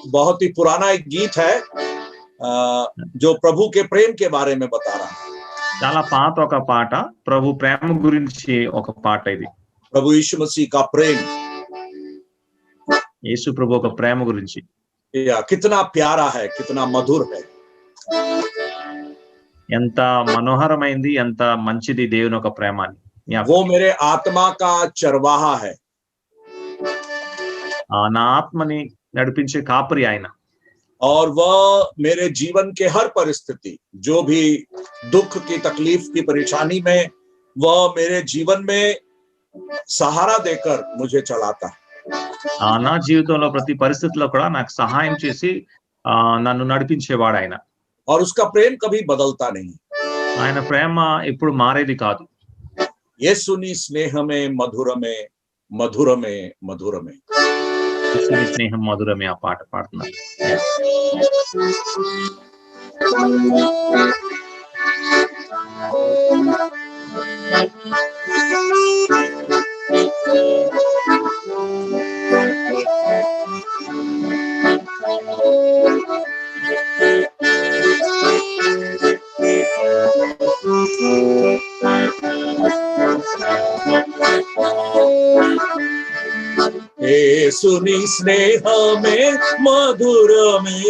बहुत ही पुराना एक गीत है जो प्रभु के प्रेम के बारे में बता रहा है। చాలా పాత ఒక పాట ప్రభు ప్రేమ గురించి ఒక పాట ఇది प्रभु यीशु मसीह का प्रेम యేసు ప్రభు ఒక ప్రేమ గురించి कितना प्यारा है, कितना मधुर है। ఎంత మనోహరమైంది ఎంత మంచిది దేవుని ఒక ప్రేమ అని वो मेरे आत्मा का चरवाहा है। నా ఆత్మని నడిపించే కాపరి ఆయన और वह मेरे जीवन के हर परिस्थिति, जो भी दुख की तकलीफ की परेशानी में, वह मेरे जीवन में सहारा देकर मुझे चलाता है। నా జీవితంలో ప్రతి పరిస్థితిలో కూడా నాకు సహాయం చేసి నన్ను నడిపించేవాడు ఆయన और उसका प्रेम कभी बदलता नहीं। ఆయన ప్రేమ ఎప్పుడు మారేది కాదు। యేసుని స్నేహమే మధురమే మధురమే మధురమే। యేసుని స్నేహం మధురమే ఆ పాట పాడుతున్నారు। యేసుని స్నేహమే మధురమే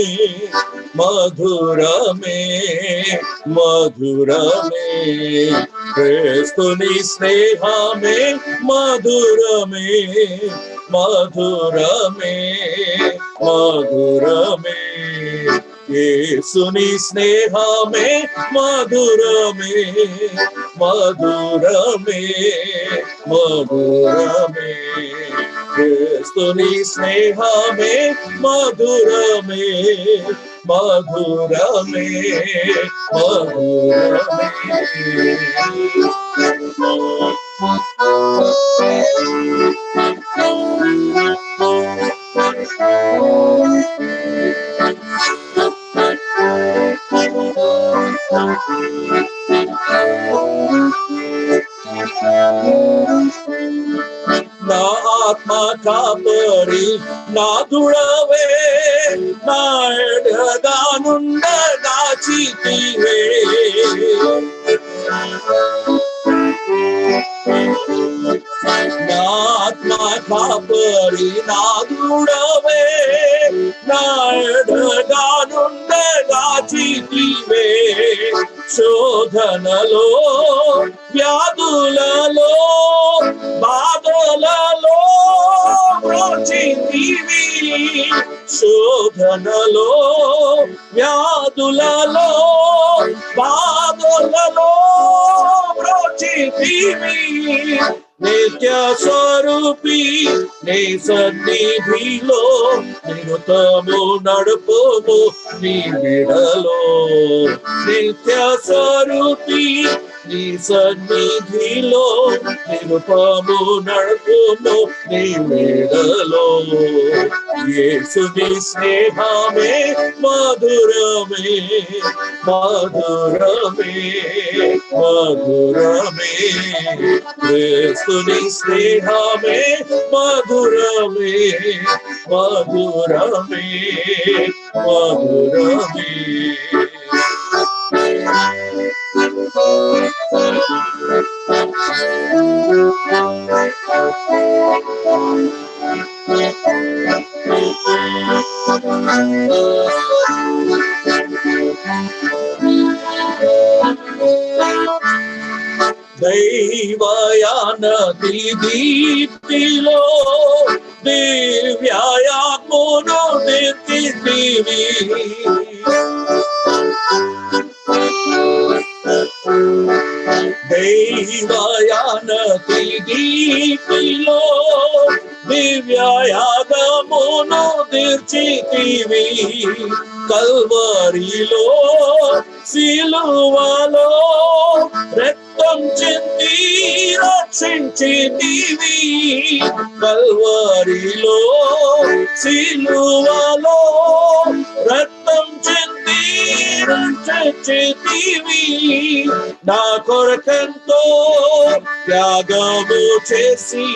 మధురమే మధురమే। క్రీస్తుని స్నేహమే మధురమే మధురమే మధురమే। యేసుని స్నేహమే మధురమే మధురమే మధురమే। క్రీస్తుని స్నేహమే మధురమే మధురమే మధురమే। నా ఆత్మ కాపరి నాథుడవే నా ఎడగానుండగాచితివే। నా ఆత్మ కాపరి నాథుడవే నా ఎడగానుండగాచితివే। శోధనలో వ్యాధులలో బాధలలో బ్రోచితివి। శోధనలో వ్యాధులలో బాధలలో బ్రోచితివి। నిత్య స్వరూపి నీ సన్నిధిలో నిరుతము నడుపుము నీ విడలో। నిత్య స్వరూపి నీ సన్నిధిలో నిరుపము నడుపుము నీ విడలో। యేసుని స్నేహమే మధురమే మధురమే మధురమే। యేసుని స్నేహమే మధురమే మధురమే మధురమే। దైవయానది దీప్తిలో దివ్యాయాత్మను నిత్తివి। దైవయానది దీప్తిలో దివ్యాయాగమును తీర్చితివి। కల్వరిలో సిలువలో రక్తం చింది రక్షించితివి। కల్వరిలో సిలువలో రక్తం చింది రక్షించితివి। నా కొరకంతో త్యాగము చేసి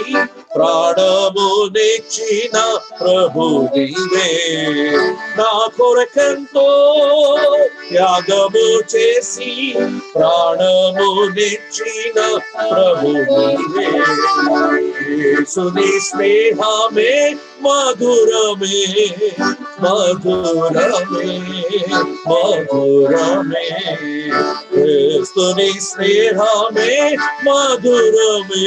ప్రాణమునిచ్చిన ప్రభు నీవే, నా కొరకెంతో త్యాగము చేసి ప్రాణమునిచ్చిన ప్రభు నీవే. యేసుని స్నేహమే మధురమే, మధురమే, మధురమే. యేసుని స్నేహమే మధురమే,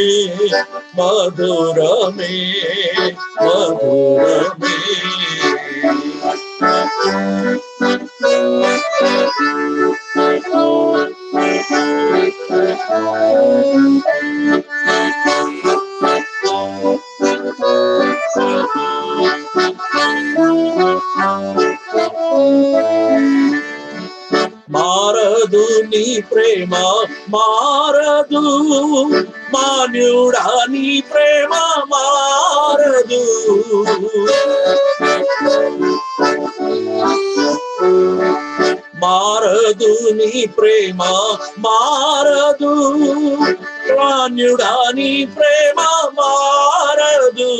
మధురమే, మధురమే. మారదు నీ ప్రేమ మారదు, మాన్యుడా నీ ప్రేమ మారదు. మారదు నీ ప్రేమ మారదు, మాన్యుడా నీ ప్రేమ మారదు.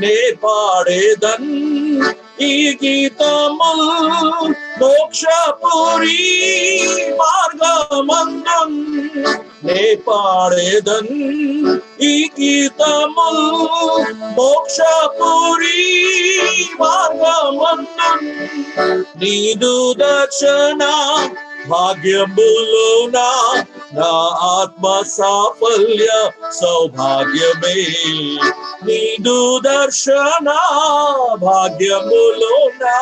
నే పాడేదన్ ఈ గీతము మోక్షపురి మార్గమందం, నే పాడేదన్ ఈ గీతము మోక్షపురి మార్గమందం. నీదు దర్శన భాగ్యములోనా నా ఆత్మ సాఫల్య సౌభాగ్యమే. నీదు దర్శన భాగ్యములోనా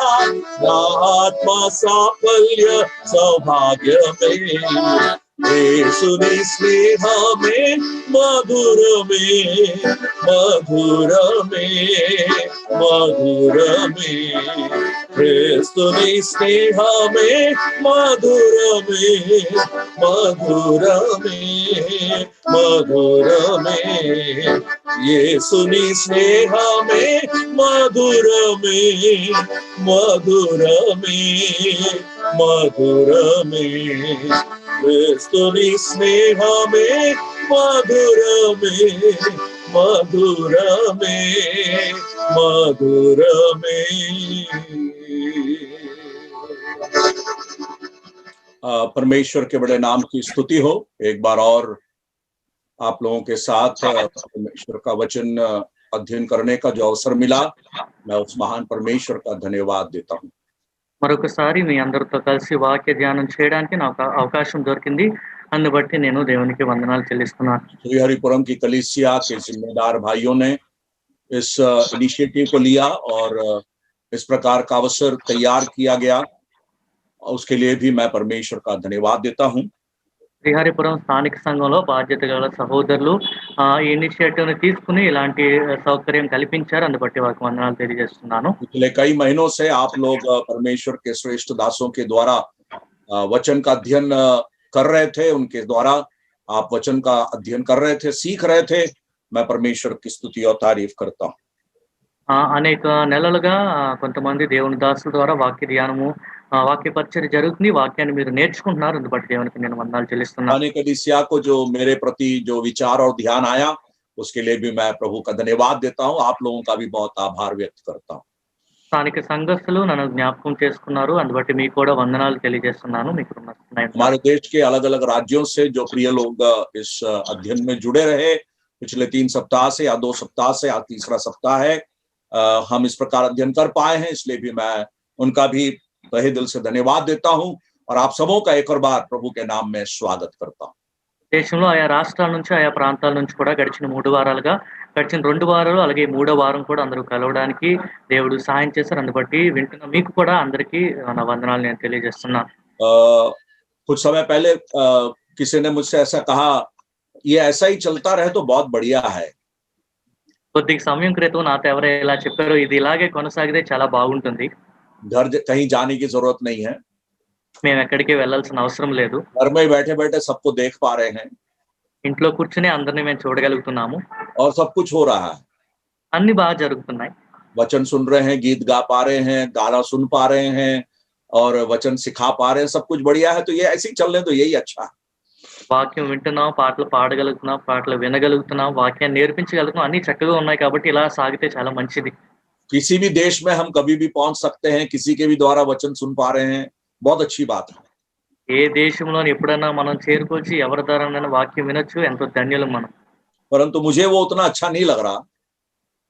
నా ఆత్మ సాఫల్య సౌభాగ్యమే. యేసుని స్నేహమే మధురమే, మధురమే, మధురమే. యేసుని స్నేహమే మధురమే, మధురమే, మధురమే. యేసుని స్నేహమే మధురమే, మధురమే, మధురమే. యేసుని స్నేహమే మధురమే, మధురమే, మధురమే. परमेश्वर के बड़े नाम की स्तुति हो। एक बार और आप लोगों के साथ परमेश्वर का वचन अध्ययन करने का जो अवसर मिला, मैं उस महान परमेश्वर का धन्यवाद देता हूँ। మరొకసారి మీ అందరితో కలిసి వాక్య ధ్యానం చేయడానికి నాకు అవకాశం దొరికింది. అందును బట్టి నేను దేవునికి వందనాలు చెల్లిస్తున్నాను. श्रीहरिपुरम की कलीसिया के जिम्मेदार भाइयों ने इस इनिशिएटिव को लिया और इस प्रकार का अवसर तैयार किया गया, उसके लिए भी मैं परमेश्वर का धन्यवाद देता हूँ। శ్రీహరిపురం స్థానిక సంఘంలో బాధ్యత గల సహోదరులు ఈ ఇనిషియేటివ్ ని తీసుకుని ఇలాంటి సౌకర్యం కల్పించారు. అందును బట్టి వారికి వందనాలు తెలియజేస్తున్నాను. पिछले कई महीनों से आप लोग परमेश्वर के श्रेष्ठ दासों के द्वारा वचन का अध्ययन कर रहे थे, उनके द्वारा आप वचन का अध्ययन कर रहे थे, सीख रहे थे। मैं परमेश्वर की स्तुति और तारीफ करता हूँ। అనేక నెలలుగా కొంతమంది దేవుని దాసుల ద్వారా వాక్య ధ్యానము వాక్య పరిచర్య జరుగుతుంది. వాక్యాన్ని మీరు నేర్చుకుంటున్నారు. అందును బట్టి దేవునికి నేను వందనాలు చెల్లిస్తున్నాను. कलीसिया को जो मेरे प्रति जो विचार और ध्यान आया, उसके लिए भी मैं प्रभु का धन्यवाद देता हूँ। आप लोगों का भी बहुत आभार व्यक्त करता हूँ। స్థానిక సంఘస్థులు నన్ను జ్ఞాపకం చేసుకున్నారు. అందును బట్టి మీకు కూడా వందనాలు తెలియజేస్తున్నాను. మీకు हमारे देश के अलग अलग राज्यों से जो प्रिय लोग इस अध्ययन में जुड़े रहे, पिछले 3 सप्ताह से या 2 सप्ताह से या तीसरा सप्ताह है, हम इस प्रकार अध्ययन कर पाए हैं, इसलिए भी मैं उनका भी तहे दिल से धन्यवाद देता हूं और आप सबों का एक और बार प्रभु के नाम में स्वागत करता हूं। దేశంలో ఆయా రాష్ట్రాల నుంచి ఆయా ప్రాంతాల నుంచి కూడా గడిచిన 3 వారాలుగా గడిచిన 2 వారాలు అలాగే 3వ వారం కూడా అందరూ కలవడానికి దేవుడు సహాయం చేశారు. అందును బట్టి వింటున్న మీకు కూడా అందరికీ నా వందనాలు నేను తెలియజేస్తున్నాను. कुछ समय पहले किसी ने मुझसे ऐसा कहा, ये ऐसा ही चलता रहे तो बहुत बढ़िया है। కొద్ది సమయం క్రితం నాతో ఎవరో ఇలా చెప్పారు, ఇది ఇలాగే కొనసాగితే చాలా బాగుంటుంది. घर कहीं जाने की जरूरत नहीं है, మేము ఎక్కడికి వెళ్ళాల్సిన అవసరం లేదు. घर में बैठे बैठे सबको देख पा रहे हैं ఇంట్లో కూర్చుని అందరిని మేము చూడగలుగుతున్నాము. और सब कुछ हो रहा है। అన్ని బాగా జరుగుతున్నాయి. वचन सुन रहे हैं, गीत गा पा रहे हैं, गाना सुन पा रहे हैं और वचन सिखा पा रहे हैं, सब कुछ बढ़िया है। तो ये ऐसे ही चलने तो यही अच्छा है। వాక్యం వింటున్నాం, పాటలు పాడగలుగుతున్నాం, పాటలు వినగలుగుతున్నాం, వాక్యాన్ని నేర్పించగలుగుతున్నాం. అన్నీ చక్కగా ఉన్నాయి కాబట్టి ఇలా సాగితే చాలా మంచిది. किसी भी देश में हम कभी भी पहुंच सकते हैं, किसी के भी द्वारा वचन सुन पा रहे हैं, बहुत अच्छी बात है। ఏ దేశంలోని ఎప్పుడైనా మనం చేరుకోవచ్చు, ఎవరి ద్వారానైనా వాక్యం వినొచ్చు. ఎంతో ధన్యులం మనం. परंतु मुझे वो उतना अच्छा नहीं लग रहा,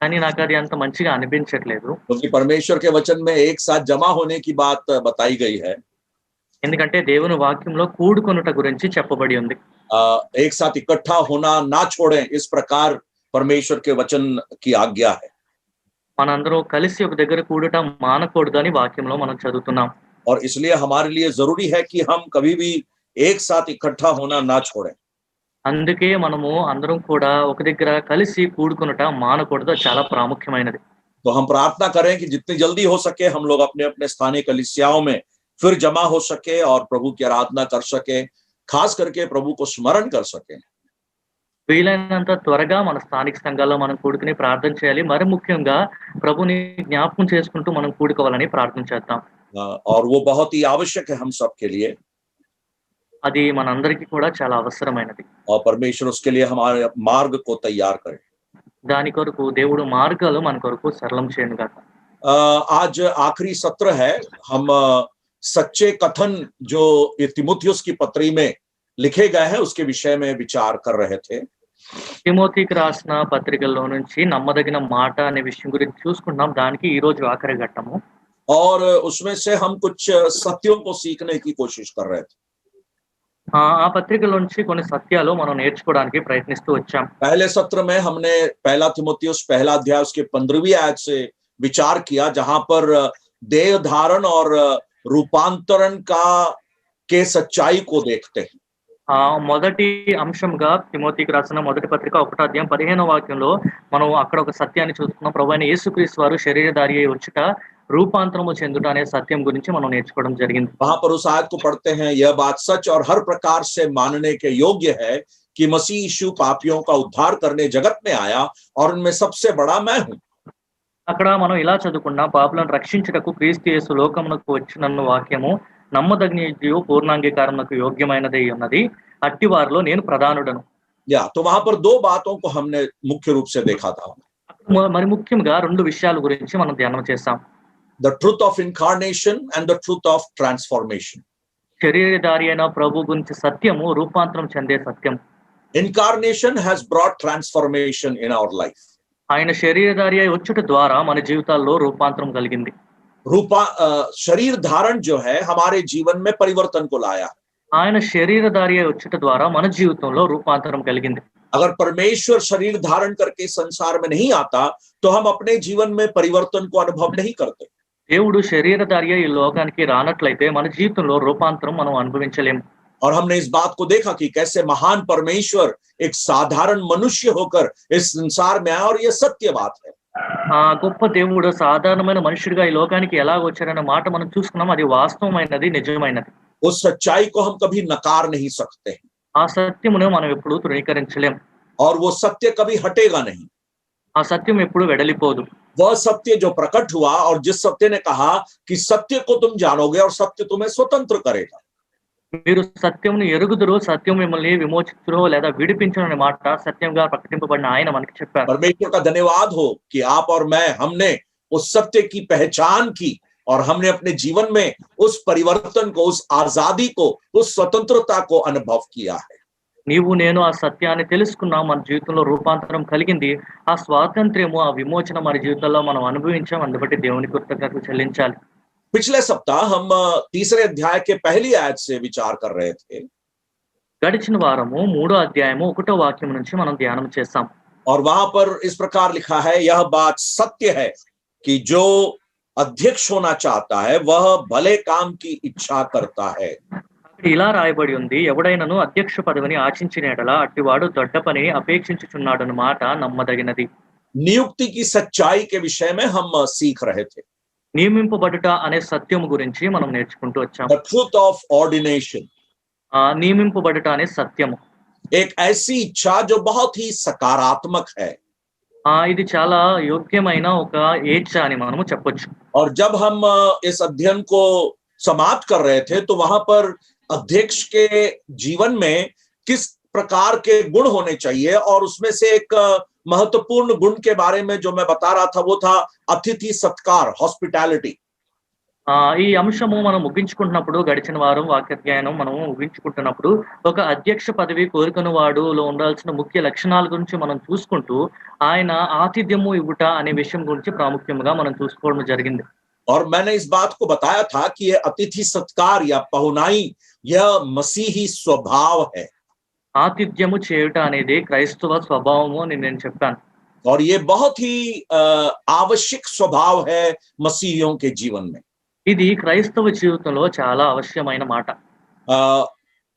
కానీ నాకు అది అంత మంచిగా అనిపించట్లేదు. क्योंकि परमेश्वर के वचन में एक साथ जमा होने की बात बताई गई है। ఎందుకంటే దేవుని వాక్యంలో కూడుకొనుట గురించి చెప్పబడి ఉంది. एक साथ इकट्ठा होना ना छोड़ें, इस प्रकार परमेश्वर के वचन की आज्ञा है। మనందరం కలిసి ఒక దగ్గర కూడుట మానకూడదని వాక్యంలో మనం చదువుతున్నాం. और इसलिए हमारे लिए जरूरी है कि हम कभी भी एक साथ इकट्ठा होना ना छोड़ें। అందుకే మనము అందరం కూడా ఒక దగ్గర కలిసి కూడుకొనుట మానకూడదు. అది చాలా ప్రాముఖ్యమైనది. तो हम प्रार्थना करें कि जितनी जल्दी हो सके हम लोग अपने अपने स्थानीय कलीसियाओं में फिर जमा हो सके और प्रभु की आराधना कर सके, खास करके प्रभु को स्मरण कर सके। వీలైనంత త్వరగా మన స్థానిక సంఘాల్లో మనం కూడుకుని ప్రార్థన చేయాలి. మరి ముఖ్యంగా ప్రభుని జ్ఞాపకం చేసుకుంటూ మనం కూడుకోవాలని ప్రార్థన చేద్దాం. और वो बहुत ही आवश्यक है हम सबके लिए, అది మనందరికీ కూడా చాలా అవసరమైనది. और परमेश्वर उसके लिए हमारे मार्ग को तैयार करे। దాని కొరకు దేవుడు మార్గాలు మన కొరకు సరళం చేయను గాక. आज आखिरी सत्र है। हम सच्चे कथन जो तीमुथियुस की पत्री में लिखे गए हैं उसके विषय में विचार कर रहे थे। తిమోతికి రాసిన పత్రికల్లో నుంచి నమ్మదగిన మాట అనే విషయం గురించి చూసుకుంటున్నాం. దానికి ఈ రోజు ఆఖరి ఘట్టము. और उसमें से हम कुछ सत्यों को सीखने की कोशिश कर रहे थे। ఆ పత్రికలోంచి కొన్ని సత్యాలు మనం నేర్చుకోవడానికి ప్రయత్నిస్తూ వచ్చాం. पहले सत्र में हमने पहला तीमुथियुस पहला अध्याय उसके 15वीं आयत से विचार किया, जहां पर देह धारण और रूपांतरण का के सच्चाई को देखते हैं। మొదటి అంశంగా తిమోతికి రాసిన మొదటి పత్రిక 1వ అధ్యాయం 15వ వాక్యంలో మనం అక్కడ ఒక సత్యాన్ని చూస్తున్నాం. ప్రభువైన యేసుక్రీస్తు వారు శరీరధారి అయి వచ్చుట, రూపాంతరము చెందుట అనే సత్యం గురించి మనం నేర్చుకోవడం జరిగింది. वहां पर उस आयत को पढ़ते हैं, यह बात सच और हर प्रकार से मानने के योग्य है कि मसीह यीशु पापियों का उद्धार करने जगत में आया और उनमें सबसे बड़ा मैं हूं। అక్కడ మనం ఇలా చదువుకున్నాం, పాపులను రక్షించుటకు క్రీస్తు యేసు లోకమునకు వచ్చినన్న వాక్యము నమ్మదగినదియు పూర్ణాంగీకారమునకు యోగ్యమైనదై ఉన్నది, అట్టి వారిలో నేను ప్రధానుడను. तो वहां पर दो बातों को हमने मुख्य रूप से देखा था। మరి ముఖ్యంగా రెండు విషయాల గురించి మనం ధ్యానం చేస్తాం. The truth of incarnation and the truth of transformation. శరీరధారి అయిన ప్రభు గురించి సత్యము, రూపాంతరం చెందే సత్యం. Incarnation has brought transformation in our life. ఆయన శరీరధారి అయి వచ్చుట ద్వారా మన జీవితాల్లో రూపాంతరం కలిగింది. शरीर धारण जो है हमारे जीवन में परिवर्तन को लाया। ఆయన శరీరధారి అయి వచ్చుట ద్వారా మన జీవితంలో రూపాంతరం కలిగింది. अगर परमेश्वर शरीर धारण करके संसार में नहीं आता तो हम अपने जीवन में परिवर्तन को अनुभव नहीं करते। దేవుడు శరీరధారి అయి ఈ లోకానికి రానట్లయితే మన జీవితంలో రూపాంతరం మనం అనుభవించలేము. और हमने इस बात को देखा कि कैसे महान परमेश्वर एक साधारण मनुष्य होकर इस संसार में आया, और ये सत्य बात है। గొప్ప దేవుడు సాధారణమైన మనుషుడిగా ఈ లోకానికి ఎలా వచ్చారనే మాట మనం చూసుకున్నాం. అది వాస్తవమైనది, నిజమైనది. उस सच्चाई को हम कभी नकार नहीं सकते, ఆ సత్యమును మనం ఎప్పుడు తృణీకరించలేం. और वो सत्य कभी हटेगा नहीं। ఆ సత్యం ఎప్పుడు వెడలిపోదు. वह सत्य जो प्रकट हुआ और जिस सत्य ने कहा कि सत्य को तुम जानोगे और सत्य तुम्हें स्वतंत्र करेगा। మీరు సత్యమును ఎరుగుదురు, సత్యం మిమ్మల్ని విమోచించును లేదా విడిపించును అనే మాట సత్యంగా ప్రకటింపబడిన ఆయన మనకి చెప్పారు. परमेश्वर का धन्यवाद हो कि आप और मैं हमने उस सत्य की पहचान की और हमने अपने जीवन में उस परिवर्तन को, उस आजादी को, उस स्वतंत्रता को अनुभव किया है। నీవు నేను ఆ సత్యాన్ని తెలుసుకున్నాం, మన జీవితంలో రూపాంతరం కలిగింది. ఆ స్వాతంత్ర్యము, ఆ విమోచన మన జీవితంలో మనం అనుభవించాం. అందుబట్టి దేవుని కృతజ్ఞతలు చెల్లించాలి. पिछले सप्ताह हम तीसरे अध्याय के पहली आयत से विचार कर रहे थे, గడిచిన వారము 3వ అధ్యాయము 1వ వాక్యం నుంచి మనం ధ్యానం చేస్తాం. और वहां पर इस प्रकार लिखा है, यह बात सत्य है कि जो अध्यक्ष होना चाहता है वह भले काम की इच्छा करता है। ఇలా రాయబడి ఉంది, ఎవడైనను అధ్యక్ష పదవిని ఆశించిన ఎడల అట్టివాడు దొడ్డ పనిని అపేక్షించుచున్నాడు అన్న మాట నమ్మదగినది. नियुक्ति की सच्चाई के विषय में हम सीख रहे थे। నియమింపబడుట అనే సత్యము గురించి మనం నేర్చుకుంటూ వచ్చాం. The truth of ordination, నియమింపబడుట అనే సత్యము एक ऐसी इच्छा जो बहुत ही सकारात्मक है। ఇది చాలా యోగ్యమైన ఒక ఏచ్ఛ అని మనము చెప్పొచ్చు. और जब हम इस अध्ययन को समाप्त कर रहे थे तो वहां पर अध्यक्ष के जीवन में किस प्रकार के गुण होने चाहिए, और उसमें से एक महत्वपूर्ण गुण के बारे में जो मैं बता रहा था वो था अतिथि सत्कार, हॉस्पिटैलिटी। ఈ అంశము మనం ముగించుకుంటున్నప్పుడు గడిచిన వారం వాక్యాధ్యయనం మనము ముగించుకుంటున్నప్పుడు ఒక అధ్యక్ష పదవి కోరుకున్న వాడులో ఉండాల్సిన ముఖ్య లక్షణాల గురించి మనం చూసుకుంటూ ఆయన ఆతిథ్యము ఇవ్వుట అనే విషయం గురించి ప్రాముఖ్యంగా మనం చూసుకోవడం జరిగింది. और मैंने इस बात को बताया था कि यह अतिथि सत्कार या पहुनाई यह मसीही स्वभाव है, ఆతిథ్యము చేయుట అనేది క్రైస్తవ స్వభావము అని నేను చెప్పాను. और ये बहुत ही आवश्यक स्वभाव है मसीहियों के जीवन में। ఇది క్రైస్తవ జీవితంలో చాలా అవశ్యమైన మాట.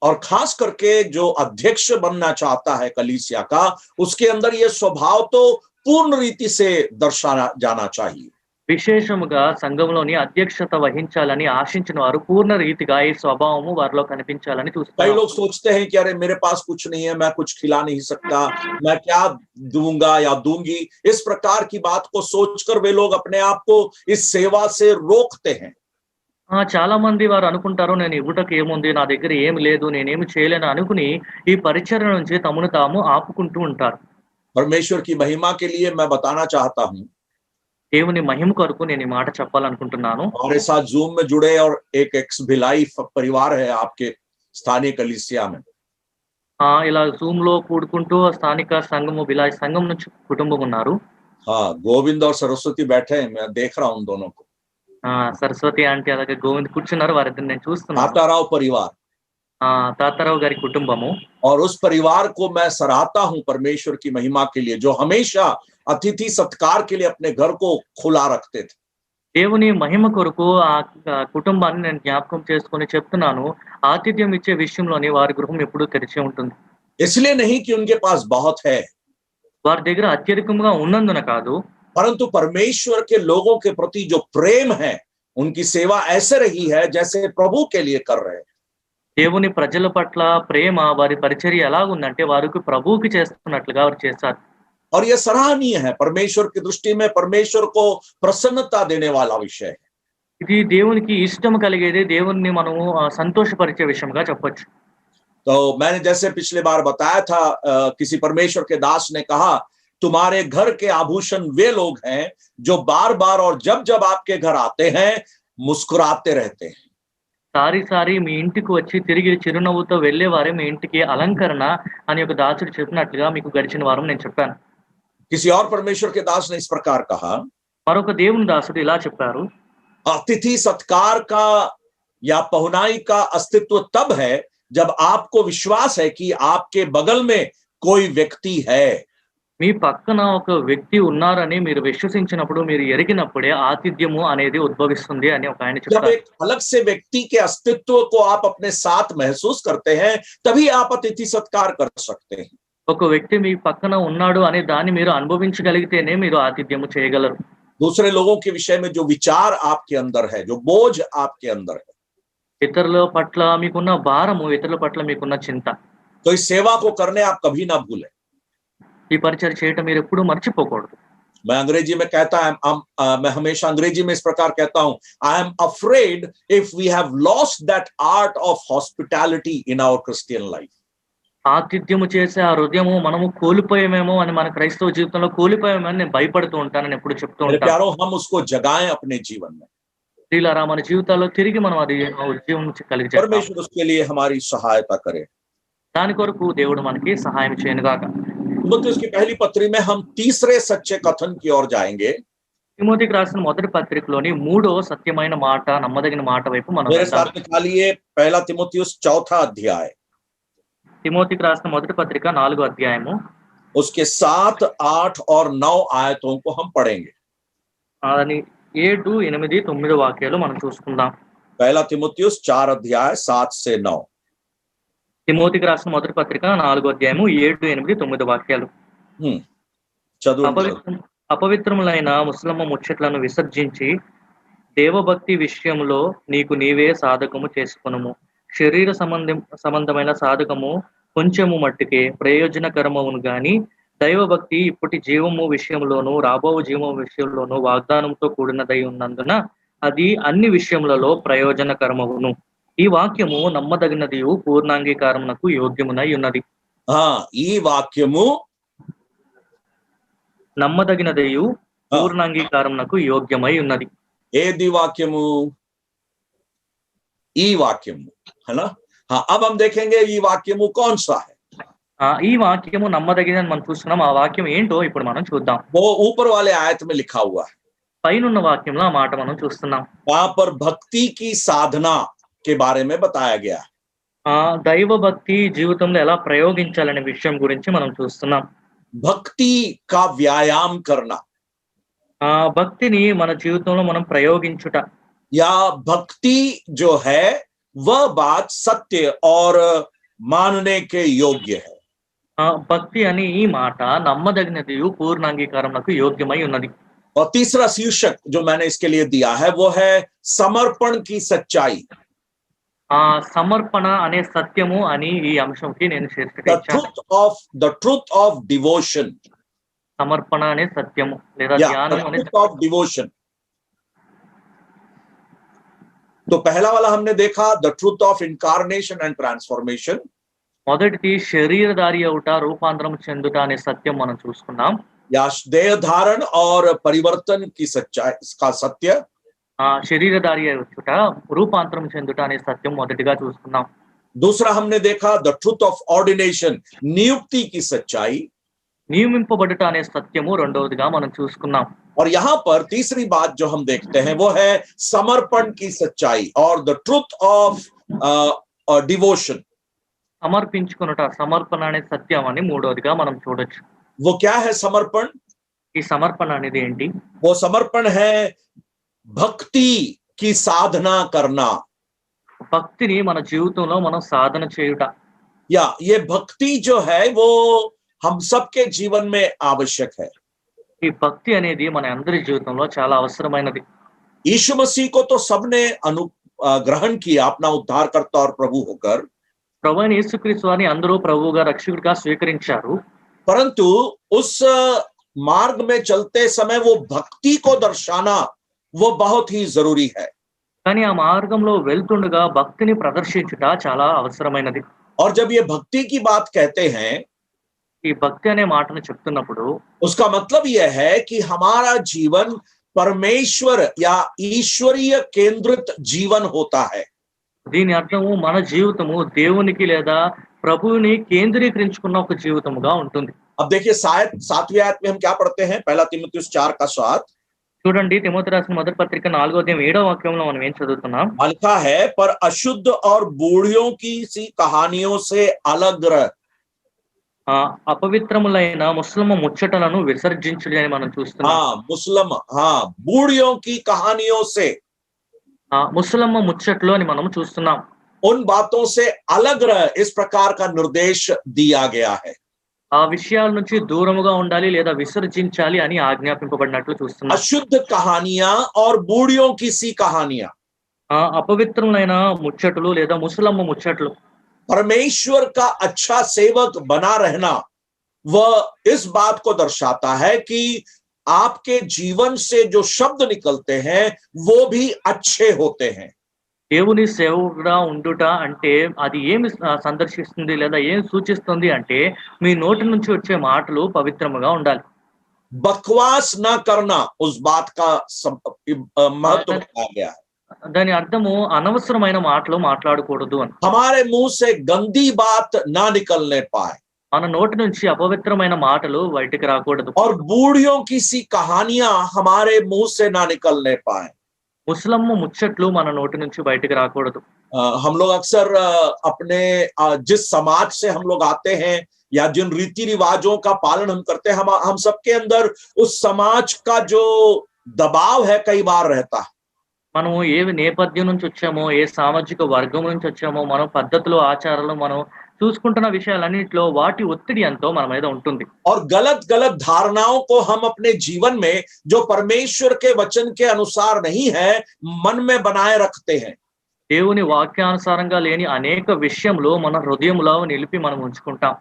और खास करके जो अध्यक्ष बनना चाहता है कलीसिया का, उसके अंदर ये स्वभाव तो पूर्ण रीति से दर्शाया जाना चाहिए। విశేషముగా సంఘంలోని అధ్యక్షత వహించాలని ఆశించిన వారు పూర్ణ రీతిగా ఈ స్వభావము వారిలో కనిపించాలని कई చూస్తారు. लोग सोचते हैं कि अरे मेरे पास कुछ नहीं है, मैं कुछ खिला नहीं सकता, मैं क्या दूंगा या दूंगी, इस प्रकार की बात को सोचकर वे लोग अपने आप को इस सेवा से रोकते हैं। చాలా మంది వారు అనుకుంటారు నేను ఇవ్వుటకు ఏముంది, నా దగ్గర ఏమి లేదు, నేనేమి చేయలేను అనుకుని ఈ పరిచర్య నుంచి తమను తాము ఆపుకుంటూ ఉంటారు. परमेश्वर की महिमा के लिए मैं बताना चाहता हूं, దేవుని మహిమ కొరకు నేను ఈ మాట చెప్పాలనుకుంటున్నాను. हमारे साथ जूम में जुड़े और एक एक्स भिलाई परिवार है आपके स्थानीय कलीसिया में। ఇలా జూమ్ లో కూడుకుంటూ స్థానిక సంఘము బిలాయి సంఘం నుంచి కుటుంబం ఉన్నారు. हाँ, गोविंद और सरस्वती बैठे हैं, मैं देख रहा हूं उन दोनों को। సరస్వతి ఆంటీ అలాగే గోవింద్ కూర్చున్నారు, వారిద్దరు నేను చూస్తున్నాను. ताताराव परिवार, తాతారావు గారి కుటుంబము. और उस परिवार को मैं सराहता हूं परमेश्वर की महिमा के लिए, जो हमेशा अतिथि सत्कार के लिए अपने घर को खुला रखते थे। దేవుని మహిమ కొరకు ఆ కుటుంబాన్ని నేను జ్ఞాపకం చేసుకొని చెప్తున్నాను, ఆతిథ్యం ఇచ్చే విషయంలోని వారి గృహం ఎప్పుడూ తెరిచే ఉంటుంది. इसलिए नहीं कि उनके पास बहुत है, వారి దగ్గర అత్యధికంగా ఉన్నందున కాదు, परंतु परमेश्वर के लोगों के प्रति जो प्रेम है, उनकी सेवा ऐसे रही है जैसे प्रभु के लिए कर रहे हैं। దేవుని ప్రజల పట్ల ప్రేమ వారి పరిచర్య ఎలాగుందంటే వారికి ప్రభువుకి చేస్తున్నట్లుగా వారు చేస్తారు. और यह सराहनीय है, परमेश्वर की दृष्टि में परमेश्वर को प्रसन्नता देने वाला विषय है। ఇది దేవునికి ఇష్టం కలిగేది, దేవుణ్ణి మనము సంతోషపరిచే విషయంగా చెప్పొచ్చు. तो मैंने जैसे पिछले बार बताया था, किसी परमेश्वर के दास ने कहा, तुम्हारे घर के आभूषण वे लोग हैं जो बार बार और जब जब आपके घर आते हैं मुस्कुराते रहते हैं। సారి మీ ఇంటికి వచ్చి తిరిగి చిరునవ్వుతో వెళ్ళేవారే మీ ఇంటికి అలంకరణ అని ఒక దాసుడు చెప్పినట్లుగా మీకు గడిచిన వారం నేను చెప్పాను. किसी और परमेश्वर के दास ने इस प्रकार कहा, మరొక దేవుని దాసుడు ఇలా చెప్పారు, अतिथि सत्कार का या पहुनाई का अस्तित्व तब है जब आपको विश्वास है कि आपके बगल में कोई व्यक्ति है। మీ పక్కన ఒక వ్యక్తి ఉన్నారని మీరు విశ్వసించినప్పుడు, మీరు ఎరిగినప్పుడే ఆతిథ్యము అనేది ఉద్భవిస్తుంది అని ఒక ఆయన जब చెప్తారు. एक अलग से व्यक्ति के अस्तित्व को आप अपने साथ महसूस करते हैं, तभी आप अतिथि सत्कार कर सकते हैं। ఒక వ్యక్తి మీ పక్కన ఉన్నాడు అనే దాన్ని మీరు అనుభవించగలిగితేనే మీరు ఆతిథ్యము చేయగలరు. दूसरे लोगों के विषय में जो विचार आपके अंदर है, जो बोझ आपके अंदर है, ఇతరుల పట్ల మీకున్న భారము, ఇతరుల పట్ల మీకున్న చింత, तो इस सेवा को करने आप कभी ना भूलें। ఈ పరిచయం చేయటం మీరు ఎప్పుడూ మర్చిపోకూడదు. मैं अंग्रेजी में कहता मैं हमेशा अंग्रेजी में इस प्रकार कहता हूं, I am afraid if we have lost that art of hospitality in our Christian life. ఆతిథ్యము చేసే ఆ హృదయము మనము కోల్పోయామేమో అని, మన క్రైస్తవ జీవితంలో కోల్పోయామని నేను భయపడుతూ ఉంటానని ఎప్పుడు చెప్తూ मेरे ఉంటాను. प्यारों, हम उसको जगाएं अपने जीवन में। ప్రియులారా, మన జీవితాల్లో తిరిగి మనం అది ఉద్యమం కలిగి చేస్తాం. परमेश्वर उसके लिए हमारी सहायता करे। దాని కొరకు దేవుడు మనకి సహాయం చేయనుగాక. तिमुथियुस की पहली पत्री में हम तीसरे सच्चे कथन की ओर जाएंगे। తిమోతికి రాసిన మొదటి పత్రికలోని మూడో సత్యమైన మాట, నమ్మదగిన మాట వైపు మనం मेरे వెళ్దాం. साथ निकालिए पहला तिमुथियुस चौथा अध्याय, తిమోతికి రాసిన మొదటి పత్రిక 4వ అధ్యాయము, उसके 7, 8 और 9 आयतों को हम पढ़ेंगे। అని 7, 8, 9 వాక్యాలు మనం చూసుకుందాం. पहला तिमुथियुस 4 अध्याय 7 से 9। తిమోతికి రాసిన మొదటి పత్రిక 4వ అధ్యాయము 7, 8, 9 వాక్యాలు. చదువు. అపవిత్రములైన ముస్లిమ ముచ్చట్లను విసర్జించి దేవభక్తి విషయంలో నీకు నీవే సాధకము చేసుకొనుము. శరీర సంబంధమైన సాధకము కొంచెము మట్టుకే ప్రయోజనకరమవును గాని దైవభక్తి ఇప్పటి జీవము విషయంలోను రాబో జీవము విషయంలోను వాగ్దానంతో కూడినదై ఉన్నందున అది అన్ని విషయములలో ప్రయోజనకరమవును. ఈ వాక్యము నమ్మదగినదియు పూర్ణాంగీకారమునకు యోగ్యమునై ఉన్నది. ఈ వాక్యము నమ్మదగినదియు పూర్ణాంగీకారమునకు యోగ్యమై ఉన్నది. ఏది వాక్యము? ఈ వాక్యము, है ना? हाँ, अब हम देखेंगे ये वाक्यము कौन सा है. ఈ వాక్యము నమ్మదగినదని మనం చూస్తున్నాం. ఆ వాక్యం ఏంటో ఇప్పుడు మనం చూద్దాం. वो ऊपर वाले आयत में लिखा हुआ है. పైనున్న వాక్యంలో ఆ మాట మనం చూస్తున్నాం. वहां पर भक्ति की साधना के बारे में बताया गया है. దైవ భక్తి జీవితంలో ఎలా ప్రయోగించాలనే విషయం గురించి మనం చూస్తున్నాం. भक्ति का व्यायाम करना, భక్తిని మన జీవితంలో మనం ప్రయోగించుట, या भक्ति जो है वह बात सत्य और मानने के योग्य है. భక్తి అని ఈ మాట నమ్మదగినదియు పూర్ణాంగీకారమునకు యోగ్యమై ఉన్నది. और तीसरा शीर्षक जो मैंने इसके लिए दिया है वो है समर्पण की सच्चाई. సమర్పణ అనే సత్యము అని ఈ అంశంకి నేను శీర్షిక ఇచ్చాను. the truth of devotion. సమర్పణ అనే సత్యము లేదా ధ్యానం అనే of devotion. तो पहला वाला हमने देखा the truth of incarnation and transformation. మొదటిది శరీరధారి అవుట రూపాంతరం చెందుట అనే సత్యం మనం చూసుకున్నాం. या देह धारण और परिवर्तन की सच्चाई का सत्य. శరీరధారి అవుట రూపాంతరం చెందుట అనే సత్యం మొదటిగా చూసుకున్నాం. दूसरा हमने देखा the truth of ordination, नियुक्ति की सच्चाई. నియమింపబడుట అనే సత్యము రెండవదిగా మనం చూసుకున్నాం. और यहाँ पर तीसरी बात जो हम देखते हैं वो है समर्पण की सच्चाई और the truth of devotion. సమర్పించుకునుట, సమర్పణ అనే సత్యం అని మూడవదిగా మనం చూడొచ్చు. वो क्या है समर्पण? ఈ సమర్పణ అనేది ఏంటి? वो समर्पण है भक्ति की साधना करना. భక్తిని మన జీవితంలో మనం సాధన చేయుట. या ये भक्ति जो है वो हम सबके जीवन में आवश्यक है. ఈ భక్తి అనేది మన అందరి జీవితంలో చాలా అవసరమైనది. यीशु मसीह को तो सबने ग्रहण किया अपना उद्धारकर्ता और प्रभु होकर. ప్రభువైన యేసుక్రీస్తు వారిని అందరూ ప్రభువుగా రక్షకుడిగా స్వీకరించారు. परंतु उस मार्ग में चलते समय वो भक्ति को दर्शाना वो बहुत ही जरूरी है. కానీ ఆ మార్గంలో వెళ్తుండగా భక్తిని ప్రదర్శించుట చాలా అవసరమైనది. और जब ये भक्ति की बात कहते हैं, ఈ భక్తి అనే మాటను చెప్తున్నప్పుడు उसका मतलब यह है कि हमारा जीवन परमेश्वर या ईश्वरीय केंद्रित जीवन होता है. దీని అర్థము మన జీవితము దేవునికి లేదా ప్రభువుని కేంద్రీకరించుకున్న ఒక జీవితముగా ఉంటుంది. अब देखिए 7वें आयत में हम क्या पढ़ते हैं? पहला तीमुथियुस 4:7. చూడండి, తిమోతి రాసిన మొదటి పత్రిక 4వ అధ్యాయం 7వ వాక్యంలో మనం ఏం చదువుతున్నాం? लिखा है पर अशुद्ध और बूढ़ियों की सी कहानियों से अलग रह. అపవిత్రములైన ముస్లిం ముచ్చటలను విసర్జించుడి అని మనం చూస్తున్నాం. मुस्लिम, बूढ़ियों की कहानियों से, ముస్లిం ముచ్చట్లు అని మనం చూస్తున్నాం. उन बातों से अलग रह, इस प्रकार का निर्देश दिया गया है. ఆ విషయాల నుంచి దూరముగా ఉండాలి లేదా విసర్జించాలి అని ఆజ్ఞాపింపబడినట్లు చూస్తున్నాం. अशुद्ध कहानियां और बूढ़ियों की सी कहानियां. అపవిత్రములైన ముచ్చట్లు లేదా ముసలమ్మ ముచ్చట్లు. परमेश्वर का अच्छा सेवक बना रहना वह इस बात को दर्शाता है कि आपके जीवन से जो शब्द निकलते हैं वो भी अच्छे होते हैं. దేవుని సేవకుడా ఉండుట అంటే అది ఏమి సందర్శిస్తుంది లేదా ఏం సూచిస్తుంది అంటే మీ నోటి నుంచి వచ్చే మాటలు పవిత్రముగా ఉండాలి. बकवास ना करना, उस बात का महत्व बताया गया है. దాని అర్థము అనవసరమైన మాటలు మాట్లాడకూడదు అని. हमारे मुंह से गंदी बात ना निकलने पाए. మన నోటి నుంచి అపవిత్రమైన మాటలు బయటికి రాకూడదు. और बूढ़ियों की सी कहानियां हमारे मुंह से ना निकलने पाए. ముస్లమ్మ ముచ్చట్లు మన నోటి నుంచి బయటికి రాకూడదు. हम लोग अक्सर अपने जिस समाज से हम लोग आते हैं या जिन रीति रिवाजों का पालन हम करते हैं, हम सबके अंदर उस समाज का जो दबाव है कई बार रहता है. మనం ఏ నేపథ్యం నుంచి వచ్చామో, ఏ సామాజిక వర్గం నుంచి వచ్చామో, మనం పద్ధతులు ఆచారాలు మనం చూసుకుంటున్న విషయాలన్నింటిలో వాటి ఒత్తిడి ఎంతో మన మీద ఉంటుంది. और गलत गलत धारणाओं को हम अपने जीवन में जो परमेश्वर के वचन के अनुसार नहीं है मन में बनाए रखते हैं. దేవుని వాక్యానుసారంగా లేని అనేక విషయంలో మన హృదయంలో నిలిపి మనం ఉంచుకుంటాం.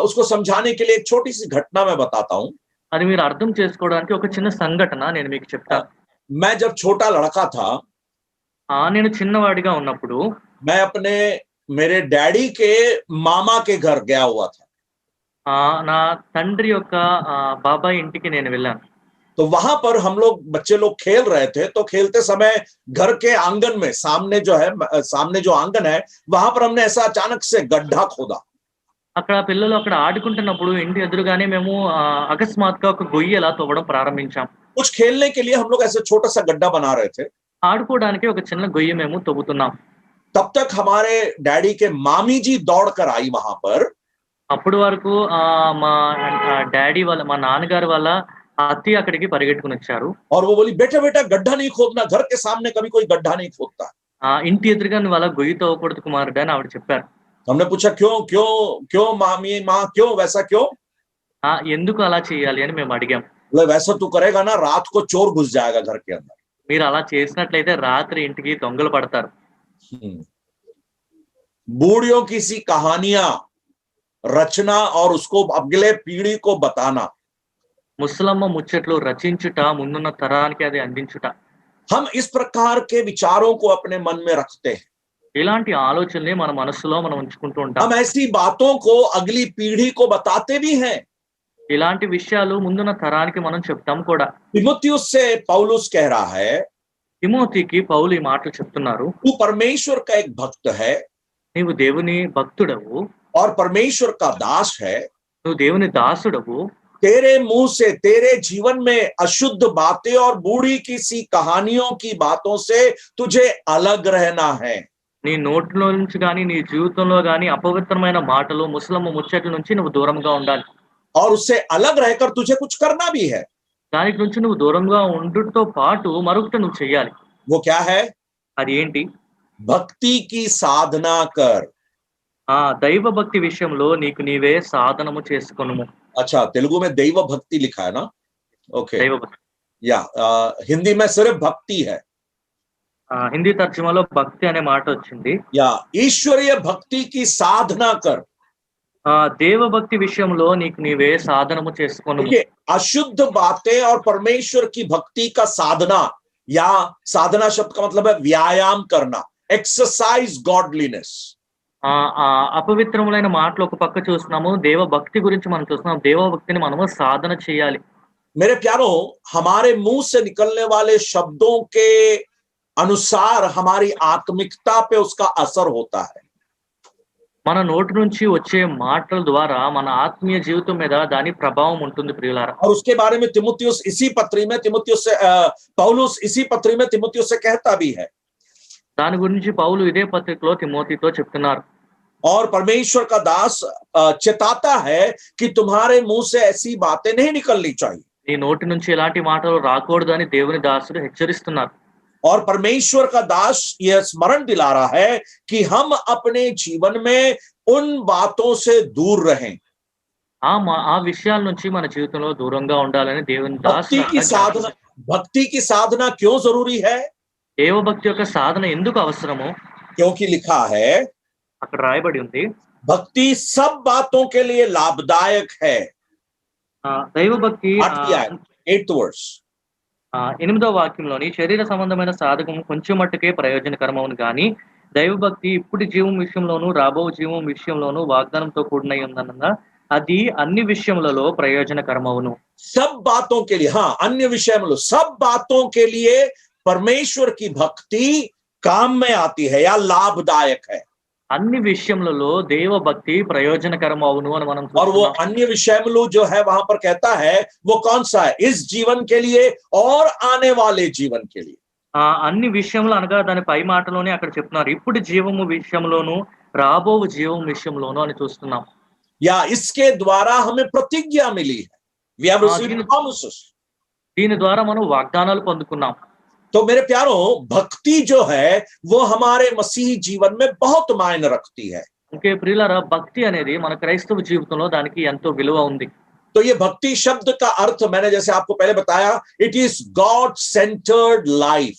उसको समझाने के लिए एक छोटी सी घटना मैं बताता हूँ. అది మీరు అర్థం చేసుకోవడానికి ఒక చిన్న సంఘటన నేను మీకు చెప్తాను. मैं जब छोटा लड़का था, నేను చిన్నవాడిగా ఉన్నప్పుడు मैं अपने मेरे डैडी के मामा के घर गया हुआ था। నా తండ్రి యొక్క బాబాయ్ ఇంటికి నేను వెళ్ళాను. तो वहां पर हम लोग बच्चे लोग खेल रहे थे, तो खेलते समय घर के आंगन में सामने जो है, सामने जो आंगन है, वहां पर हमने ऐसा अचानक से गड्ढा खोदा। అక్కడ పిల్లలు అక్కడ ఆడుకుంటున్నప్పుడు ఇంటి ఎదురుగానే మేము అకస్మాత్తుగా ఒక గొయ్యి అలా తవ్వడం ప్రారంభించాం. कुछ खेलने के लिए हम लोग ऐसे छोटा सा गड्ढा बना रहे थे। ఆడుకోవడానికి ఒక చిన్న గొయ్యి మేము తవ్వుతున్నాం. तब तक हमारे डैडी के मामी जी दौड़ कर आई वहां पर। అప్పటి వరకు మా డాడీ వాళ్ళ మా నాన్నగారు వాళ్ళ అత్తయ్య అక్కడికి పరిగెట్టుకుని వచ్చారు. और वो बोली, बेटा बेटा गड्ढा नहीं खोदना, घर के सामने कभी कोई गड्ढा नहीं खोदता। ఇంటి ఎదురుగా నువ్వు అలా గొయ్యి తవ్వకూడదు కుమారుడు అని ఆవిడ చెప్పారు. हमने पूछा क्यों क्यों क्यों मामी माँ, क्यों वैसा क्यों? ఎందుకు అలా చేయాలి అని మేము అడిగాం. बोले वैसा तू करेगा ना, रात को चोर घुस जाएगा घर के अंदर। మీరు అలా చేసినట్లయితే రాత్రి ఇంటికి దొంగలు పడతారు. बूढ़ियों की सी कहानियां रचना और उसको अगले पीढ़ी को बताना। ముసలమ్మ ముచ్చట్లు రచించుట, ముందున్న తరానికి అది అందించుట. हम इस प्रकार के विचारों को अपने मन में रखते हैं। ఇలాంటి ఆలోచనల్ని మన మనసులో మనం ఉంచుకుంటూ ఉంటాం. हम ऐसी बातों को अगली पीढ़ी को बताते भी हैं। ఇలాంటి విషయాలు ముందున్న తరానికి మనం చెప్తాం కూడా. तिमुथियुस से पौलुस कह रहा है, తిమోతికి పౌలు ఈ మాటలు చెప్తున్నారు. तू परमेश्वर का एक भक्त है నీవు దేవుని భక్తుడవు, और परमेश्वर का दास है। నువ్వు దేవుని దాసుడవు. तेरे मुंह से, तेरे जीवन में अशुद्ध बातें और बूढ़ी की सी कहानियों की बातों से तुझे अलग रहना है। నీ నోట్లో నుంచి గాని నీ జీవితంలో గాని అపవిత్రమైన మాటలు, ముసలమ్మ ముచ్చట్ల నుంచి నువ్వు దూరంగా ఉండాలి. और उससे अलग रहकर तुझे कुछ करना भी है। దానికి నుంచి నువ్వు దూరంగా ఉండుతో పాటు మరొకటి నువ్వు చెయ్యాలి. वो क्या है? అది ఏంటి? भक्ति की साधना कर। దైవ భక్తి విషయంలో నీకు నీవే సాధనము చేసుకొనుము. अच्छा, तेलुगु में दैव भक्ति लिखा है ना? ओके, దైవ భక్తి. या हिंदी में सिर्फ भक्ति है। హిందీ తర్జుమాలో భక్తి అనే మాట వచ్చింది. या ईश्वरीय भक्ति की साधना कर। దేవ భక్తి విషయంలో నీకు నీవే సాధనము చేసుకొనుము. देखिए, अशुद्ध बातें और परमेश्वर की भक्ति का साधना, या साधना शब्द का मतलब है व्यायाम करना, एक्सरसाइज गॉडलीनेस। అపవిత్రములైన మాటలు ఒక పక్క చూస్తున్నాము, దేవ భక్తి గురించి మనం చూస్తున్నాం. దేవ భక్తిని మనము సాధన చేయాలి. मेरे प्यारों, हमारे मुंह से निकलने वाले शब्दों के अनुसार हमारी आत्मिकता पे उसका असर होता है। మన నోటి నుంచి వచ్చే మాటల ద్వారా మన ఆత్మీయ జీవితం మీద దాని ప్రభావం ఉంటుంది ప్రియులారా. और उसके बारे में तिमुथियुस इसी पत्री में तिमुथियुस से पौलुस इसी पत्री में तिमुथियुस से कहता भी है। దాని గురించి పౌలు ఇదే పత్రికలో తిమోతితో చెప్తున్నారు. और परमेश्वर का दास चेताता है कि तुम्हारे मुंह से ऐसी बातें नहीं निकलनी चाहिए। నీ నోటి నుంచి ఎలాంటి మాటలు రాకూడదు అని దేవుని దాసుడు హెచ్చరిస్తున్నారు. और परमेश्वर का दास यह स्मरण दिला रहा है कि हम अपने जीवन में उन बातों से दूर रहें। ఆ విషయాల నుంచి మన జీవితంలో దూరంగా ఉండాలని దేవుని भक्ति की साधना क्यों जरूरी है? దేవ భక్తి యొక్క సాధన ఎందుకు అవసరమో क्योंकि लिखा है, అక్కడ రాయబడి ఉంది, भक्ति सब बातों के लिए लाभदायक है। దైవ భక్తి 8th verse, 8వ వాక్యంలోని శరీర సంబంధమైన సాధకం కొంచెం మట్టుకే ప్రయోజనకరమవును గాని దైవ భక్తి ఇప్పుడు జీవం విషయంలోను రాబో జీవం విషయంలోను వాగ్దానంతో కూడినై ఉందనగా అది అన్ని విషయములలో ప్రయోజనకరమవును. सब बातों के लिए, हाँ, अन्य विषय में सब बातों के लिए परमेश्वर की भक्ति काम में आती है या लाभदायक है। అన్ని విషయములలో దేవ భక్తి ప్రయోజనకరమవును అని మనం और वो अन्य विषय में जो है वहां पर कहता है, वो कौन सा है? इस जीवन के लिए और आने वाले जीवन के लिए। అన్ని విషయములు అనగా దాని పై మాటలోనే అక్కడ చెప్తున్నారు, ఇప్పుడు జీవము విషయంలోను రాబో జీవం విషయంలోను అని చూస్తున్నాం. या इसके द्वारा हमें प्रतिज्ञा मिली है। We have received promises. దీని ద్వారా మనం వాగ్దానాలు పొందుకున్నాం. तो मेरे प्यारों, भक्ति जो है वो हमारे मसीही जीवन में बहुत मायने रखती है। ఓకే ప్రియులారా, భక్తి అనేది మన క్రైస్తవ జీవితంలో దానికి ఎంతో విలువ ఉంది. तो ये भक्ति शब्द का अर्थ मैंने जैसे आपको पहले बताया, it is God centred life.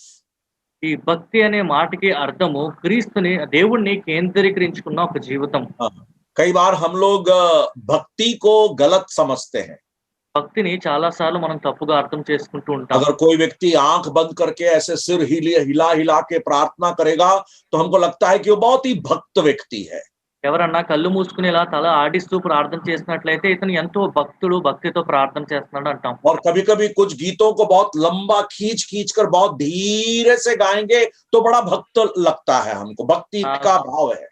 ఈ భక్తి అనే మాటకి అర్థము క్రీస్తుని, దేవుణ్ణి కేంద్రీకరించుకున్న ఒక జీవితం. कई बार हम लोग भक्ति को गलत समझते हैं। భక్తిని చాలా సార్లు మనం తప్పుగా అర్థం చేసుకుంటూ ఉంటాం. अगर कोई व्यक्ति आंख बंद करके ऐसे सिर हिला हिला के प्रार्थना करेगा तो हमको लगता है कि वो बहुत ही भक्त व्यक्ति है। ఎవరన్నా కళ్ళు మూసుకొని ఇలా తల ఆడిస్తూ ప్రార్థన చేసినట్లయితే ఇతను ఎంతో భక్తుడు, భక్తితో ప్రార్థన చేస్తున్నాడు అంటాం. और कभी कभी कुछ गीतों को बहुत लंबा खींच खींच कर बहुत धीरे से गाएंगे तो बड़ा भक्त लगता है हमको, भक्ति का भाव है।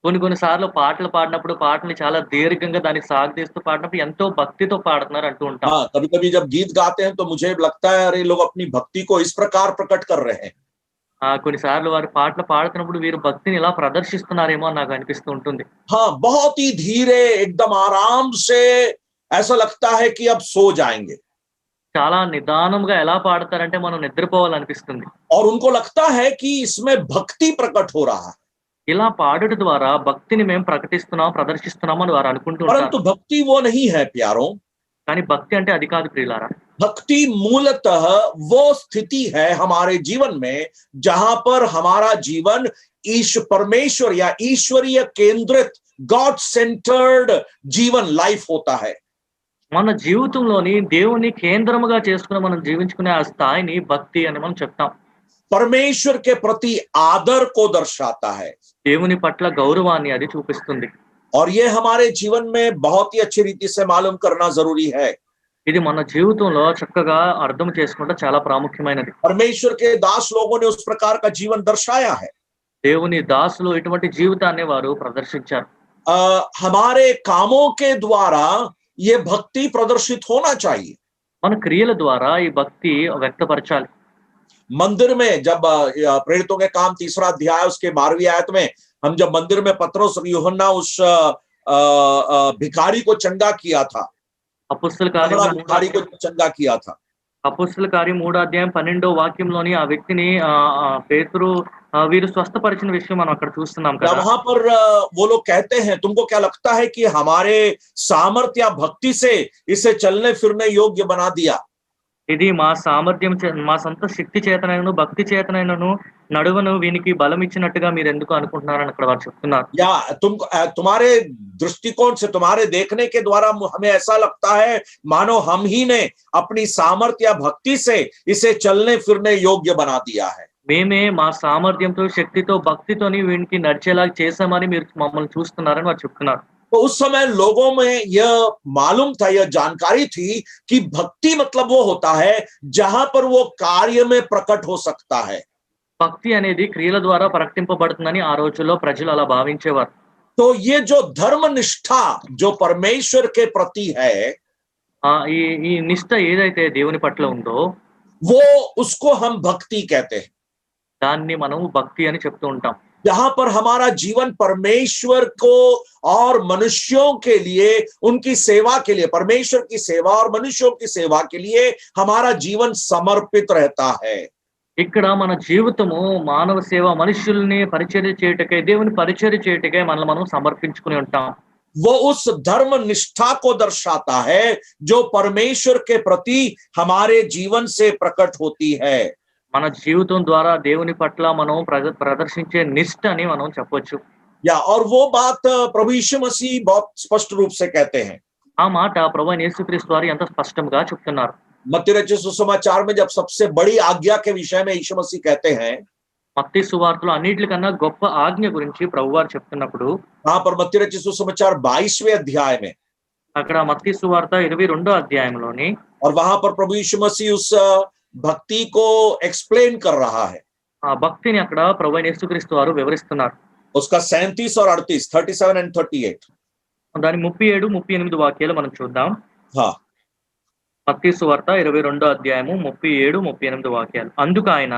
కొన్ని సార్లు పాటలు పాడినప్పుడు పాటని చాలా దీర్ఘంగా దానికి సాగదీస్తూ పాడినప్పుడు ఎంతో భక్తితో పాడుతున్నారు అంటూ ఉంటాం. हाँ, कभी कभी जब गीत गाते हैं तो मुझे लगता है अरे लोग अपनी भक्ति को इस प्रकार प्रकट कर रहे हैं। కొన్నిసార్లు వారు పాటలు పాడుతున్నప్పుడు వీరు భక్తిని ఇలా ప్రదర్శిస్తున్నారేమో అని నాకు అనిపిస్తూ ఉంటుంది. हाँ, बहुत ही धीरे एकदम आराम से ऐसा लगता है कि अब सो जाएंगे। చాలా నిదానంగా ఎలా పాడతారంటే మనం నిద్రపోవాలనిపిస్తుంది. और उनको लगता है कि इसमें भक्ति प्रकट हो रहा है। ఇలా పాడుట ద్వారా భక్తిని మేము ప్రకటిస్తున్నాం, ప్రదర్శిస్తున్నాం అని వారు అనుకుంటూ ఉంటారు. परंतु भक्ति वो नहीं है प्यारों। కానీ భక్తి అంటే అది కాదు ప్రియులారా. भक्ति मूलतः वो स्थिति है हमारे जीवन में जहां पर हमारा जीवन परमेश्वर या ईश्वरीय केंद्रित गॉड सेंटर्ड जीवन लाइफ होता है। మన జీవితంలోని దేవుని కేంద్రముగా చేసుకుని మనం జీవించుకునే ఆ స్థాయిని భక్తి అని మనం చెప్తాం. परमेश्वर के प्रति आदर को दर्शाता है। దేవుని పట్ల గౌరవాన్ని అది చూపిస్తుంది. और ये हमारे जीवन में बहुत ही अच्छी रीति से मालूम करना जरूरी है। ఇది మన జీవితంలో చక్కగా అర్థం చేసుకుంటే చాలా ప్రాముఖ్యమైనది. परमेश्वर के दास लोगों ने उस प्रकार का जीवन दर्शाया है। దేవుని దాసులు ఇటువంటి జీవితాన్ని వారు ప్రదర్శించారు. हमारे कामों के द्वारा ये भक्ति प्रदर्शित होना चाहिए। మన క్రియల ద్వారా ఈ భక్తి వ్యక్తపరచాలి. मंदिर में जब प्रेरितों के काम 3रा अध्याय उसके 12वीं आयत में हम जब मंदिर में पतरस और यूहन्ना उस भिखारी को चंगा किया था, అపొస్తలుల కార్యం भिखारी को चंगा किया था। అపొస్తలుల కార్యం 3వ అధ్యాయం 12వ వాక్యంలోని ఆ వ్యక్తిని పేతురు వీరు స్వస్థపరిచిన విషయం మనం అక్కడ చూస్తున్నాం కదా. वहां पर वो लोग कहते हैं तुमको क्या लगता है कि हमारे सामर्थ्य या भक्ति से इसे चलने फिरने योग्य बना दिया? ఇది మా సామర్థ్యం మా సొంత శక్తి చేతనైనను భక్తి చేతనైనను నడువను వీనికి బలం ఇచ్చినట్టుగా మీరు ఎందుకు అనుకుంటున్నారని అక్కడ వారు చెప్తున్నారు. या तुम्हारे दृष्टिकोण से तुम्हारे देखने के द्वारा हमें ऐसा लगता है मानो हम ही ने अपनी सामर्थ्य या भक्ति से इसे चलने फिरने योग्य बना दिया है। మేమే మా సామర్థ్యంతో శక్తితో భక్తితోని వీనికి నడిచేలా చేశామని మీరు మమ్మల్ని చూస్తున్నారని వారు చెప్తున్నారు. तो उस समय लोगों में यह मालूम था, यह जानकारी थी कि भक्ति मतलब वो होता है जहां पर वो कार्य में प्रकट हो सकता है। భక్తి అనేది క్రియల ద్వారా ప్రకటింపబడుతుందని ఆ రోజుల్లో ప్రజలు అలా భావించేవారు. तो ये जो धर्म निष्ठा जो परमेश्वर के प्रति है, ఈ నిష్ఠ ఏదైతే దేవుని పట్ల ఉందో वो उसको हम भक्ति कहते हैं। దాన్ని మనం భక్తి అని చెప్తూ ఉంటాం. जहां पर हमारा जीवन परमेश्वर को और मनुष्यों के लिए उनकी सेवा के लिए, परमेश्वर की सेवा और मनुष्यों की सेवा के लिए हमारा जीवन समर्पित रहता है। ఇక్కడ మన జీవితము మానవ సేవ, మనుషుల్ని పరిచర్య చేయటకై, దేవుని పరిచర్య చేయటకై మనల్ని మనం సమర్పించుకుని ఉంటాం. वो उस धर्म निष्ठा को दर्शाता है जो परमेश्वर के प्रति हमारे जीवन से प्रकट होती है। మన జీవితం ద్వారా దేవుని పట్ల మనం ప్రదర్శించే నిష్ఠ అని మనం చెప్పొచ్చు. या और वो बात प्रभु यीशु मसीह बहुत स्पष्ट रूप से कहते हैं। ఆ మాట ప్రభువైన యేసుక్రీస్తు వారు ఎంత స్పష్టంగా చెప్తున్నారు. मत्ती रचित सुसमाचार में जब सबसे बड़ी आज्ञा के विषय में यीशु मसीह कहते हैं, మత్తయి సువార్తలో అన్నిటికన్నా గొప్ప ఆజ్ఞ గురించి ప్రభువారు చెప్తున్నప్పుడు वहां पर मत्ती रचित सुसमाचार 22वें अध्याय में, అక్కడ మత్తయి సువార్త 22వ అధ్యాయంలోని और वहां पर प्रभु यीशु मसीह उस भक्ति को एक्सप्लेन कर रहा है। ఆ భక్తిని అక్కడ ప్రభువైన యేసుక్రీస్తు వారు వివరిస్తున్నారు. उसका 37 और 38, 37 and 38। దాని 37, 38 వాక్యాలు మనం చూద్దాం. हाँ, మత్తయి సువార్త 22వ అధ్యాయము 37, 38 వాక్యాలు. అందుకు ఆయన,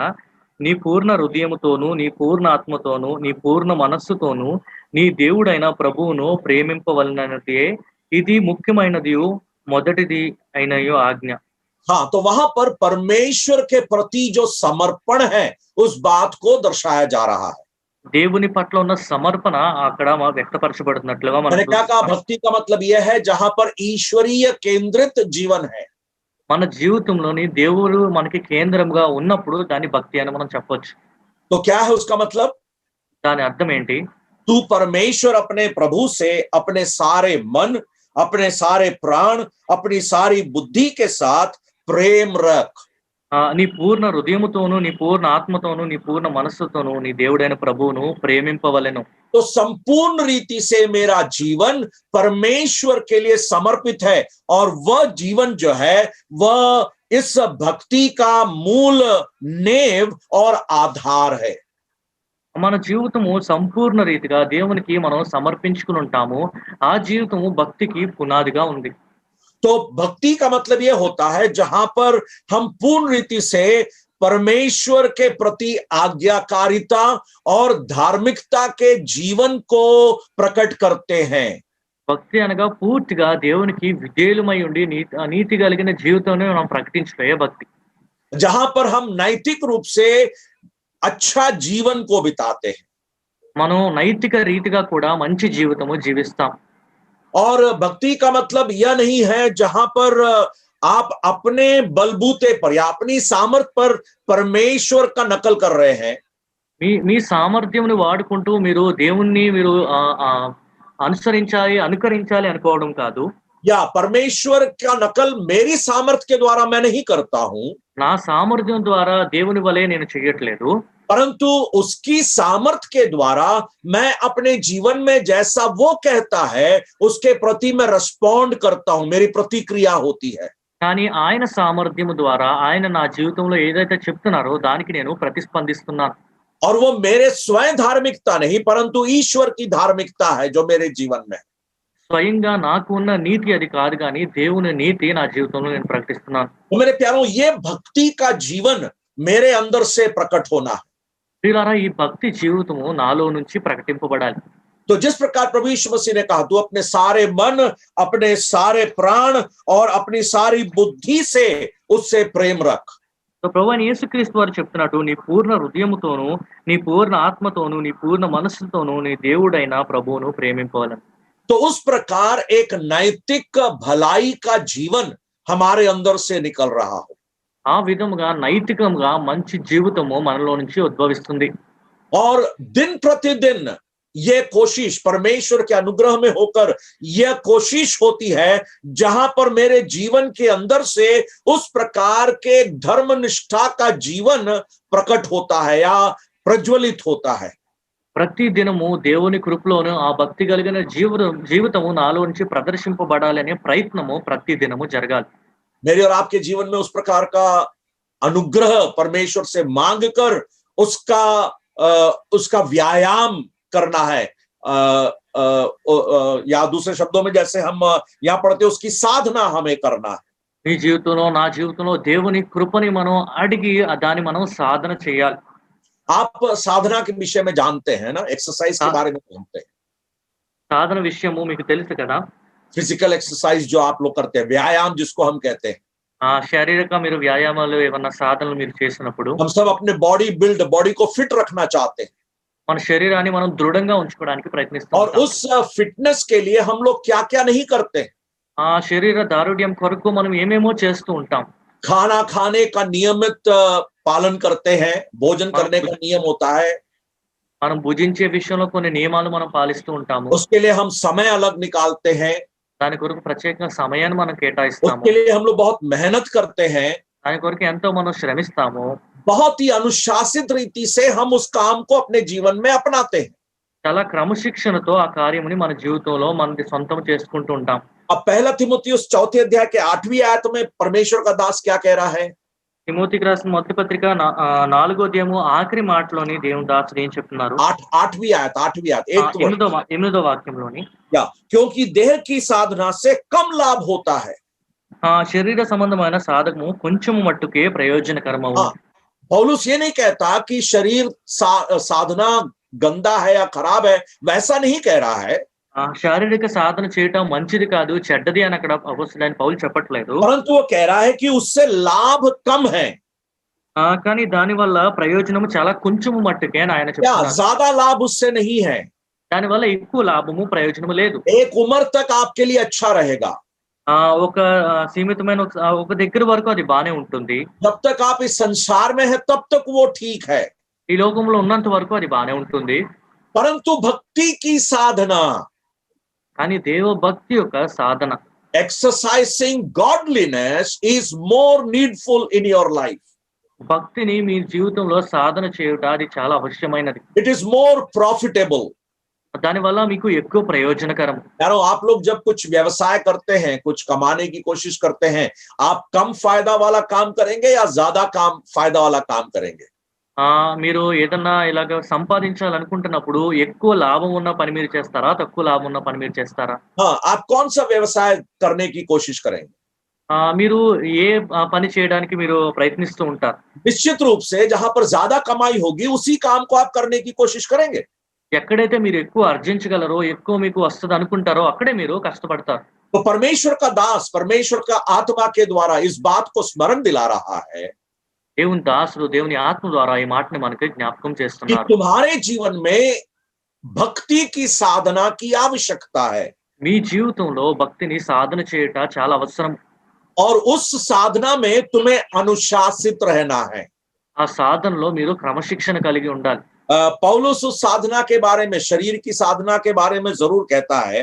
నీ పూర్ణ హృదయముతోను, నీ పూర్ణ ఆత్మతోను, నీ పూర్ణ మనస్సుతోను నీ దేవుడైన ప్రభువును ప్రేమింపవలనదే ఇది ముఖ్యమైనది మొదటిది అయినయో ఆజ్ఞ. हाँ, तो वहां पर परमेश्वर के प्रति जो समर्पण है उस बात को दर्शाया जा रहा है। దేవుని పట్ల ఉన్న సమర్పణ అక్కడ వ్యక్తపరచబడుతున్నట్లుగా మనం मैंने क्या कहा, చూస్తున్నాం. भक्ति का मतलब यह है जहां पर ईश्वरीय केंद्रित जीवन है। మన జీవితంలోని దేవుడు మనకి కేంద్రంగా ఉన్నప్పుడు దాన్ని భక్తి అని మనం చెప్పొచ్చు. तो क्या है उसका मतलब? దాని అర్థం ఏంటి? तू परमेश्वर अपने प्रभु से अपने सारे मन, अपने सारे प्राण, अपनी सारी बुद्धि के साथ प्रेम रख। నీ పూర్ణ హృదయముతోను, నీ పూర్ణ ఆత్మతోను, నీ పూర్ణ మనస్సుతోను నీ దేవుడైన ప్రభువును ప్రేమింపవలెను. तो संपूर्ण रीति से मेरा जीवन परमेश्वर के लिए समर्पित है, और वह जीवन जो है वह इस भक्ति का मूल नेव और आधार है। మన జీవితము సంపూర్ణ రీతిగా దేవునికి మనం సమర్పించుకుని ఉంటాము. ఆ జీవితము భక్తికి పునాదిగా ఉంది. तो भक्ति का मतलब यह होता है जहां पर हम पूर्ण रीति से परमेश्वर के प्रति आज्ञाकारिता और धार्मिकता के जीवन को प्रकट करते हैं। భక్తి అనగా పూర్తిగా దేవునికి విధేయులమై ఉండి నీతి కలిగిన జీవితాన్ని మనం ప్రకటించే భక్తి. जहां पर हम नैतिक रूप से अच्छा जीवन को बिताते हैं, మనం నైతిక రీతిగా కూడా మంచి జీవితము జీవిస్తాం. और भक्ति का मतलब यह नहीं है जहां पर आप अपने बलबूते पर या अपनी सामर्थ्य पर परमेश्वर का नकल कर रहे हैं। మీ సామర్థ్యమును వాడుకుంటూ మీరు దేవుణ్ణి మీరు అనుకరించాలి అనుకోవడం కాదు. या परमेश्वर का नकल मेरी सामर्थ्य के द्वारा मैं नहीं करता हूं, నా సామర్థ్యం ద్వారా దేవుని వలె నేను చేయట్లేదు, परंतु उसकी सामर्थ्य के द्वारा मैं अपने जीवन में जैसा वो कहता है उसके प्रति मैं रिस्पॉन्ड करता हूं, मेरी प्रतिक्रिया होती है। కానీ ఆయన సామర్థ్యము ద్వారా ఆయన నా జీవితంలో ఏదైతే చెప్తున్నారో దానికి నేను ప్రతిస్పందిస్తున్నాను. और वो मेरे स्वयं धार्मिकता नहीं परंतु ईश्वर की धार्मिकता है जो मेरे जीवन में। స్వయంగా నాకు ఉన్న నీతి అది కాదు, కానీ దేవుని నీతి నా జీవితంలో నేను ప్రకటిస్తున్నాను. तो मेरे प्यारों, ये भक्ति का जीवन मेरे अंदर से प्रकट होना है। ప్రియులారా, ఈ భక్తి జీవితము నాలో నుంచి ప్రకటింపబడాలి. तो जिस प्रकार प्रभु यीशु मसीह ने कहा, तू अपने सारे मन, अपने सारे प्राण और अपनी सारी बुद्धि से उससे प्रेम रख। సో ప్రభువైన యేసుక్రీస్తు వారు చెప్తున్నట్టు నీ పూర్ణ హృదయముతోను, నీ పూర్ణ ఆత్మతోను, నీ పూర్ణ మనస్సుతోను నీ దేవుడైన ప్రభువును ప్రేమింపవాలని. तो उस प्रकार एक नैतिक भलाई का जीवन हमारे अंदर से निकल रहा हो। ఆ విధముగా నైతికంగా మంచి జీవితము మనలో నుంచి ఉద్భవిస్తుంది. और दिन प्रतिदिन ये कोशिश परमेश्वर के अनुग्रह में होकर यह कोशिश होती है जहां पर मेरे जीवन के अंदर से उस प्रकार के धर्म निष्ठा का जीवन प्रकट होता है या प्रज्वलित होता है। ప్రతి దినము దేవుని కృపలోను ఆ భక్తి కలిగిన జీవితము నాలో నుంచి ప్రదర్శింపబడాలి అనే ప్రయత్నము ప్రతి దినము జరగాలి. मेरे और आपके जीवन में उस प्रकार का अनुग्रह परमेश्वर से मांग कर उसका व्यायाम करना है, या दूसरे शब्दों में जैसे हम यहाँ पढ़ते उसकी साधना हमें करना है। నీ జీవితంలో నా జీవితంలో దేవుని కృపని మనం అడిగి దాన్ని మనం సాధన చేయాలి. आप साधना के विषय में जानते हैं ना, एक्सरसाइज के बारे में जानते हैं। సాధన విషయము మీకు తెలుసు కదా. फिजिकल एक्सरसाइज जो आप लोग करते हैं, व्यायाम जिसको हम कहते हैं। శారీరక మీరు వ్యాయామాలు ఏమన్నా సాధనలు మీరు చేసినప్పుడు हम सब अपने बॉडी को फिट रखना चाहते हैं, మన శరీరాన్ని మనం దృఢంగా ఉంచుకోవడానికి ప్రయత్నిస్తాం. और उस फिटनेस के लिए हम लोग क्या क्या नहीं करते हैं। ఆ శరీర దారుఢ్యం కొరకు మనం ఏమేమో చేస్తూ ఉంటాం. खाना खाने का नियमित पालन करते हैं, भोजन करने का नियम होता है, మనం భుజించే విషయంలో కొన్ని నియమాలు మనం పాలిస్తూ ఉంటాము. उसके लिए हम समय अलग निकालते हैं, దాని కొరకు ప్రత్యేకంగా సమయాన్ని మనం కేటాయిస్తాము. उसके लिए हम लोग बहुत मेहनत करते हैं, దాని కొరకు ఎంతో మనం శ్రమిస్తాము. बहुत ही अनुशासित रीति से हम उस काम को अपने जीवन में अपनाते हैं। చాలా క్రమశిక్షణతో ఆ కార్యముని మన జీవితంలో మనకి సొంతం చేసుకుంటూ ఉంటాం. अब पहला तिमोथियुस 4 अध्याय के 8वीं आयत में परमेश्वर का दास क्या कह रहा है? తిమోతికి రాసిన మొదటి పత్రిక 4వ అధ్యాయము ఆఖరి మాటలోని దేవుని దాసుడు ఏం చెప్తున్నారు? 8वीं आयत 8వ వాక్యంలోని, क्योंकि देह की साधना से कम लाभ होता है। శరీర సంబంధమైన సాధకము కొంచెము మట్టుకే ప్రయోజనకరమవు. पौलुस ये नहीं कहता कि शरीर साधना गंदा है या खराब है, वैसा नहीं कह रहा है। శారీరక సాధన చేయటం మంచిది కాదు, చెడ్డది అని అక్కడ అపోస్తలుడైన పౌలు చెప్పట్లేదు. परंतु वो कह रहा है कि उससे लाभ कम है, కానీ దాని వల్ల ప్రయోజనము చాలా కొంచెము మట్టుకే అని ఆయన చెప్తున్నారు. ज्यादा लाभ उससे नहीं है। దాని వల్ల ఎక్కువ లాభము ప్రయోజనము లేదు. एक उम्र तक आपके लिए अच्छा रहेगा, ఒక సీమితమైన ఒక దగ్గర వరకు అది బానే ఉంటుంది. जब तक आप इस संसार में है तब तक वो ठीक है, ఈ లోకంలో ఉన్నంత వరకు అది బానే ఉంటుంది. परंतु भक्ति की साधना, కానీ దేవభక్తి యొక్క సాధన, exercising godliness is more needful in your life. భక్తిని మీ జీవితంలో సాధన చేయుట అది చాలా అవశ్యమైనది. It is more profitable. దానివల్ల మీకు ఎక్కువ ప్రయోజనకరం. यारो आप लोग जब कुछ व्यवसाय करते हैं, कुछ कमाने की कोशिश करते हैं, आप कम फायदा वाला काम करेंगे या ज्यादा फायदा वाला काम करेंगे? మీరు ఏదన్నా ఇలాగ సంపాదించాలనుకుంటున్నప్పుడు ఎక్కువ లాభం ఉన్న పని మీరు చేస్తారా, తక్కువ లాభం ఉన్న పని మీరు చేస్తారా? हाँ, आप कौन सा व्यवसाय करने की कोशिश करेंगे? మీరు ఏ పని చేయడానికి మీరు ప్రయత్నిస్తూ ఉంటారు? निश्चित रूप से जहां पर ज्यादा कमाई होगी उसी काम को आप करने की कोशिश करेंगे. ఎక్కడైతే మీరు ఎక్కువ ఆర్జించగలరో, ఎక్కువ మీకు వస్తది అనుకుంటారో అక్కడే మీరు కష్టపడతారు. तो परमेश्वर का दास परमेश्वर का आत्मा के द्वारा इस बात को स्मरण दिला रहा है దేవుని దాసుడు దేవుని ఆత్మ ద్వారా ఈ మాటని మనకి జ్ఞాపకం कि చేస్తున్నారు. तुम्हारे जीवन में भक्ति की साधना की आवश्यकता है మీ జీవితంలో భక్తిని సాధన చేయుట చాలా అవసరం. और उस साधना में तुम्हें अनुशासित रहना है. ఆ సాధనలో మీరు క్రమశిక్షణ కలిగి ఉండాలి. पौलुस उस साधना के बारे में, शरीर की साधना के बारे में जरूर कहता है.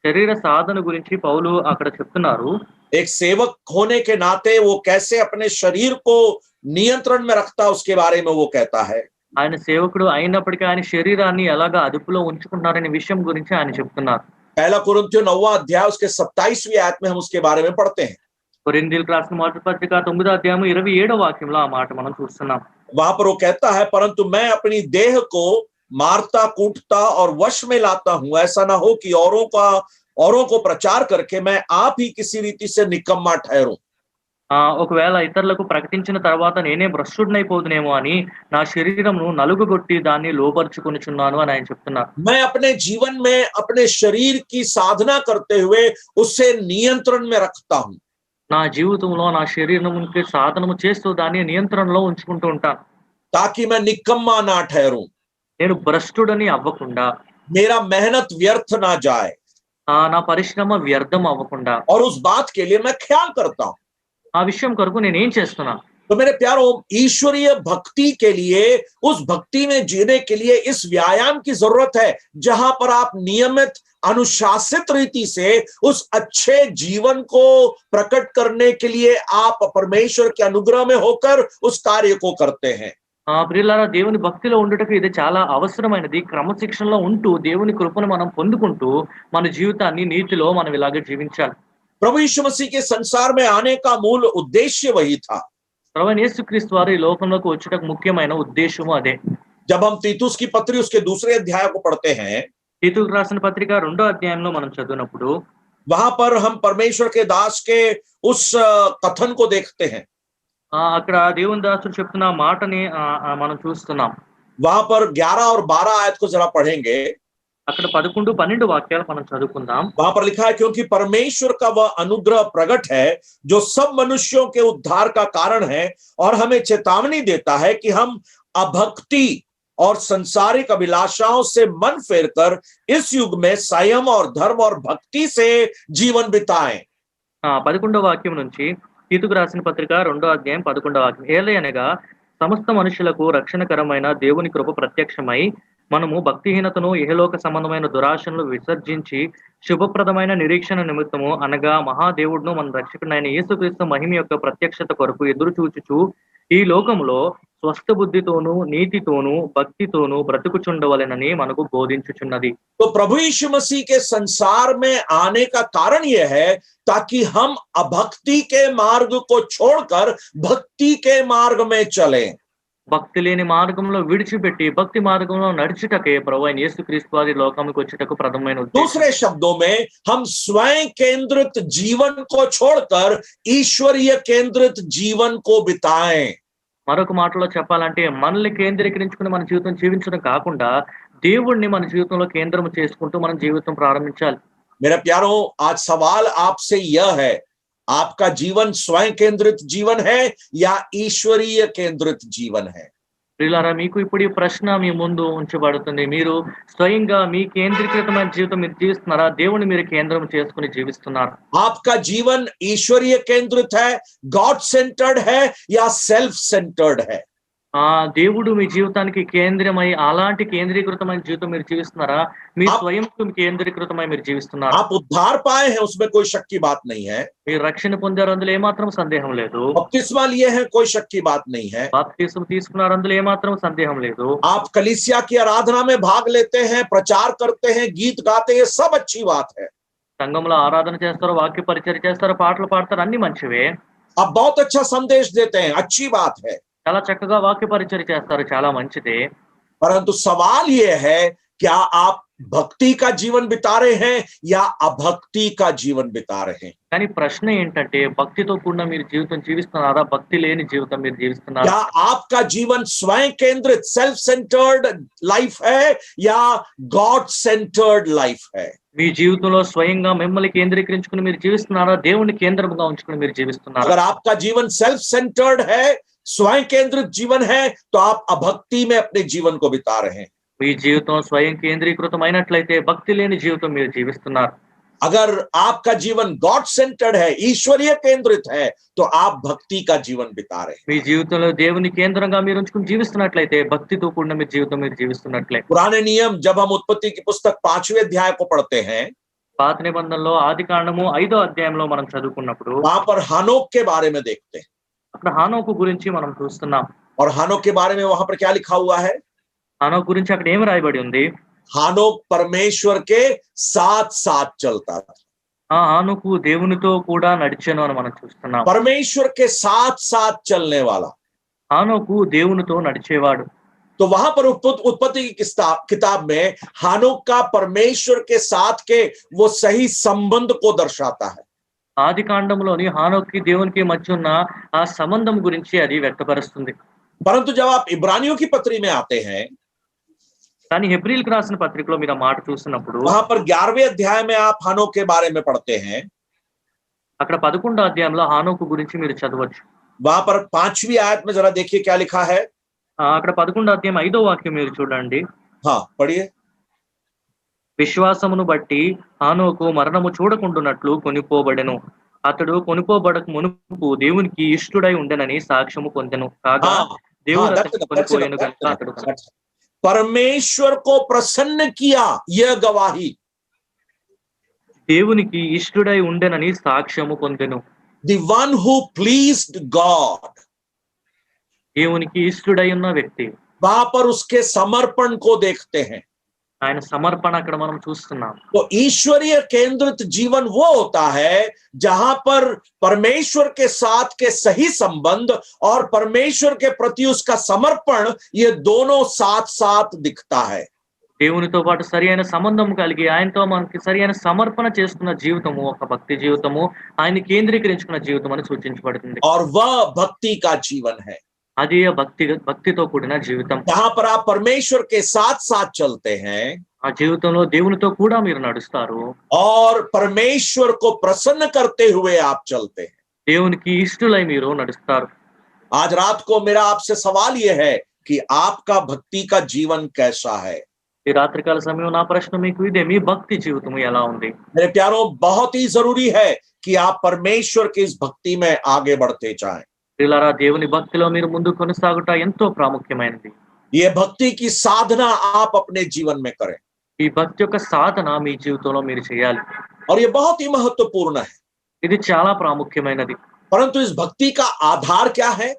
శరీర సాధన గురించి పౌలు అక్కడ చెప్తున్నారు. एक सेवक होने के नाते वो कैसे अपने शरीर को नियंत्रण में रखता है उसके बारे में वो कहता है. ఆయన సేవకుడు అయినప్పటికీ ఆయన శరీరాన్ని ఎలాగా అదుపులో ఉంచుకుంటారనే విషయం గురించి ఆయన చెప్తున్నారు. पहला कुरिन्थियों 9वां अध्याय उसके 27वीं आयत में हम उसके बारे में पढ़ते हैं. కొరింథీయులకు రాసిన మొదటి పత్రిక 9వ అధ్యాయం 27వ వాక్యంలో ఆ మాట మనం చూస్తున్నాం. वहां पर वो कहता है, परंतु मैं अपनी देह को मारता कूटता और वश में लाता हूं, ऐसा ना हो कि औरों को प्रचार करके मैं आप ही किसी रीति से निकम्मा ठहरूं. ఒకవేళ ఇతరులకు ప్రకటించిన తర్వాత నేనే భ్రష్టుడినైపోదునేమో అని నా శరీరంను నలుగుగొట్టి దాన్ని లోపరుచుకొనుచున్నాను అని ఆయన చెప్తున్నారు. मैं अपने जीवन में अपने शरीर की साधना करते हुए उसे नियंत्रण में रखता हूं. నా జీవితంలో నా శరీరంకి సాధనము చేస్తూ దాన్ని నియంత్రణలో ఉంచుకుంటూ ఉంటాను. ताकि मैं निकम्मा ना ठहरूं, నేను భ్రష్టుడని అవ్వకుండా, मेरा मेहनत व्यर्थ ना जाए, నా పరిశ్రమ వ్యర్థం అవ్వకుండా, और उस बात के लिए मैं ख्याल करता हूं. ఆ విషయం కొరకు నేనేం చేస్తున్నా? तो मेरे प्यारों, ईश्वरीय भक्ति के लिए, उस भक्ति में जीने के लिए इस व्यायाम की जरूरत है जहां पर आप नियमित अनुशासित रीति से उस अच्छे जीवन को प्रकट करने के लिए आप परमेश्वर के अनुग्रह में होकर उस कार्य को करते हैं. ప్రియులారా, దేవుని భక్తిలో ఉండుటకు ఇది చాలా అవసరమైనది. క్రమశిక్షణలో ఉంటూ దేవుని కృపను మనం పొందుకుంటూ మన జీవితాన్ని నీతిలో మనం ఇలాగే జీవించాలి. प्रभु यीशु मसीह के संसार में आने का मूल उद्देश्य वही था. ప్రభువైన యేసుక్రీస్తు వారు ఈ లోకంలోకి వచ్చుటకు ముఖ్యమైన ఉద్దేశము అదే. जब हम तीतुस की पत्री उसके दूसरे अध्याय को पढ़ते हैं, తీతుకు రాసిన పత్రిక 2వ అధ్యాయంలో మనం చదివినప్పుడు वहां पर हम परमेश्वर के दास के उस कथन को देखते हैं. అక్కడ దేవుని దాసుడు చెప్తున్న మాటని మనం చూస్తున్నాం. वहां पर 11 और 12 आयत को जरा पढ़ेंगे. అక్కడ 11, 12 వాక్యాలు మనం చదువుకుందాం. वहां पर लिखा है, क्योंकि परमेश्वर का वह अनुग्रह प्रकट है जो सब मनुष्यों के उद्धार का कारण है और हमें चेतावनी देता है कि हम अभक्ति और संसारिक अभिलाषाओं से मन फेरकर इस युग में संयम और धर्म और भक्ति से जीवन बिताएं. 11వ వాక్యం నుంచి తీతుకు రాసిన పత్రిక 2వ అధ్యాయం 11వ వాక్యం. ఏలయనగా సమస్త మనుషులకు రక్షణకరమైన దేవుని కృప ప్రత్యక్షమై మనము భక్తిహీనతను, ఇహలోక సంబంధమైన దురాశను విసర్జించి శుభప్రదమైన నిరీక్షణ నిమిత్తము అనగా మహాదేవుడును మన రక్షకుడైన యేసుక్రీస్తు మహిమ యొక్క ప్రత్యక్షత కొరకు ఎదురు చూచుచు ఈ లోకములో స్వస్థ బుద్ధితోను నీతితోను భక్తితోను బ్రతుకుచుండవలెనని మనకు బోధించుచున్నది. तो प्रभु यीशु मसीह के संसार में आने का कारण यह है ताकि हम अभक्ति के मार्ग को छोड़कर भक्ति के मार्ग में चलें. భక్తి లేని మార్గంలో విడిచిపెట్టి భక్తి మార్గంలో నడుచుటకే ప్రభువైన యేసుక్రీస్తు వారి లోకానికి వచ్చుటకు ప్రథమమైన ఉద్దేశం. दूसरे शब्दों में हम स्वयं केंद्रित जीवन को छोड़कर ईश्वरीय केंद्रित जीवन को बिताएं. మరొక మాటలో చెప్పాలంటే మనల్ని కేంద్రీకరించుకుని మన జీవితం జీవించడం కాకుండా దేవుణ్ణి మన జీవితంలో కేంద్రం చేసుకుంటూ మనం జీవితం ప్రారంభించాలి. मेरे प्यारों, आज सवाल आपसे यह है, आपका जीवन स्वयं केंद्रित जीवन है या ईश्वरीय केंद्रित जीवन है? ప్రియులారా, మీకు ఇప్పుడు ఈ ప్రశ్న మీ ముందు ఉంచబడుతుంది. మీరు స్వయంగా మీ కేంద్రీకృతమైన జీవితం మీరు జీవిస్తున్నారా, దేవుని మీరు కేంద్రం చేసుకుని జీవిస్తున్నారా? आपका जीवन ईश्वरीय केंद्रित है, गॉड सेंटर्ड है या सेल्फ सेंटर्ड है? దేవుడు మీ జీవితానికి కేంద్రమై అలాంటి కేంద్రీకృతమైన జీవితం మీరు జీవిస్తున్నారా? మీ आप స్వయంకు కేంద్రీకృతమై మీరు జీవిస్తున్నారా? आप उद्धार पाए हैं उसमें कोई शक की बात नहीं है, మీరు రక్షణ పొందారు అందులో ఏమాత్రం సందేహం లేదు. बपतिस्मा लिए हैं कोई शक की बात नहीं है, బాప్తిస్మం తీసుకున్నారు అందులో ఏమాత్రం సందేహం లేదు. आप कलीसिया की आराधना में भाग लेते हैं, प्रचार करते हैं, गीत गाते हैं, सब अच्छी बात है. సంఘంలో ఆరాధన చేస్తారు, వాక్య పరిచర్య చేస్తారు, పాటలు పాడతారు, అన్ని మంచివే. आप बहुत अच्छा संदेश देते हैं, अच्छी बात है. చాలా చక్కగా వాక్య పరిచర్య చేస్తారు, చాలా మంచిదే. परंतु सवाल ये है, क्या आप भक्ति का जीवन बिता रहे हैं या अभक्ति का जीवन बिता रहे हैं? కానీ ప్రశ్న ఏంటంటే భక్తితో కూడిన మీరు జీవితం జీవిస్తున్నారా? భక్తి లేని జీవితం మీరు జీవిస్తున్నారా? क्या आपका जीवन स्वयं केंद्रित सेल्फ सेंटर्ड लाइफ है या गॉड सेंटर्ड लाइफ है? మీ జీవితంలో స్వయంగా మిమ్మల్ని కేంద్రీకరించుకుని మీరు జీవిస్తున్నారా? దేవుని కేంద్రంగా ఉంచుకుని మీరు జీవిస్తున్నారా? अगर आपका जीवन सेल्फ सेंटर्ड है, स्वयं केंद्रित जीवन है, तो आप अभक्ति में अपने जीवन को बिता रहे हैं. మీ జీవితం స్వయం కేంద్రీకృతమైనట్లయితే భక్తి లేని జీవితం మీరు జీవిస్తున్నారు. अगर आपका जीवन गॉड सेंटर्ड है, ईश्वरीय केंद्रित है, तो आप भक्ति का जीवन बिता रहे हैं. మీ జీవితంలో దేవుని కేంద్రంగా మీరు ఉంచుకుని జీవిస్తున్నట్లయితే భక్తితో కూడిన మీ జీవితం మీరు జీవిస్తున్నట్లే. पुराने नियम जब हम उत्पत्ति की पुस्तक 5वें अध्याय को पढ़ते हैं, పాత నిబంధనలో ఆది కాండము 5వ అధ్యాయంలో మనం చదువుకున్నప్పుడు वहां पर हानोक के बारे में देखते हैं. అక్కడ హానోకు గురించి మనం చూస్తున్నాం. और हानोक के बारे में वहां पर क्या लिखा हुआ है? హానోకు గురించి అక్కడ ఏమి రాయబడి ఉంది? हानोक परमेश्वर के साथ साथ चलता था. హానోకు దేవునితో కూడా నడిచెను అని మనం చూస్తున్నాం. परमेश्वर के साथ साथ चलने वाला. హానోకు దేవునితో నడిచేవాడు. तो वहां पर उत्पत्ति की किताब में हानोक का परमेश्वर के साथ के वो सही संबंध को दर्शाता है. ఆది కాండంలోని హానోక్కి దేవునికి మధ్య ఉన్న ఆ సంబంధం గురించి అది వ్యక్తపరుస్తుంది. परंतु जब आप इब्रानियों की पत्री में आते हैं, కానీ హెబ్రీయులకు రాసిన పత్రికలో మీరు ఆ మాట చూసినప్పుడు वहां पर 11वें अध्याय में आप हानोक के बारे में पढ़ते हैं. అక్కడ 11వ అధ్యాయంలో హానోకు గురించి మీరు చదవచ్చు. वहां पर 5वीं आयत में जरा देखिए क्या लिखा है. అక్కడ 11వ అధ్యాయం 5వ వాక్యం మీరు చూడండి. हाँ पढ़िए. విశ్వాసమును బట్టి హానోకు మరణము చూడకుండునట్లు కొనిపోబడెను. అతడు కొనిపోబడక మునుపు దేవునికి ఇష్టుడై ఉండెనని సాక్ష్యము పొందెను. కాగా దేవుడు అతన్ని కొనిపోయెను గనుక అతడు परमेश्वर को प्रसन्न किया, यह गवाही. దేవునికి ఇష్టుడై ఉండెనని సాక్ష్యము పొందెను. The one who pleased God. దేవునికి ఇష్టుడై ఉన్న వ్యక్తి. वहां पर उसके समर्पण को देखते हैं. ఆయన సమర్పణ అక్కడ మనం చూస్తున్నాం. तो ईश्वरीय केंद्रित जीवन वो होता है जहां पर परमेश्वर के साथ के सही संबंध और परमेश्वर के प्रति उसका समर्पण, ये दोनों साथ साथ दिखता है. దేవునితో పాటు సరి అయిన సంబంధం కలిగి ఆయనతో మనకి సరి అయిన సమర్పణ చేసుకున్న జీవితము ఒక భక్తి జీవితము, ఆయన కేంద్రీకరించుకున్న జీవితం అని సూచించబడుతుంది. और वह भक्ति का जीवन है అది భక్తితో కూడిన జీవితం. जहां पर आप परमेश्वर के साथ साथ चलते हैं ఆ జీవితంలో దేవునితో కూడా మీరు నడుస్తారు. और परमेश्वर को प्रसन्न करते हुए आप चलते हैं. దేవునికి ఇష్టలై మీరు నడుస్తారు. आज रात को मेरा आपसे सवाल यह है कि आपका भक्ति का जीवन कैसा है. ఈ రాత్రికాల సమయం నా ప్రశ్న మీకు ఇదే, మీ భక్తి జీవితం ఎలా ఉంది? मेरे प्यारों, बहुत ही जरूरी है कि आप परमेश्वर की इस भक्ति में आगे बढ़ते जाएं. ప్రియులారా, దేవుని భక్తిలో మీరు ముందు కొనసాగుట ఎంతో ప్రాముఖ్యమైనది. ये भक्ति की साधना आप अपने जीवन में करें. ఈ భక్తి యొక్క సాధన మీ జీవితంలో మీరు చేయాలి. और ये बहुत ही महत्वपूर्ण है. ఇది చాలా ప్రాముఖ్యమైనది. परंतु इस भक्ति का आधार क्या है?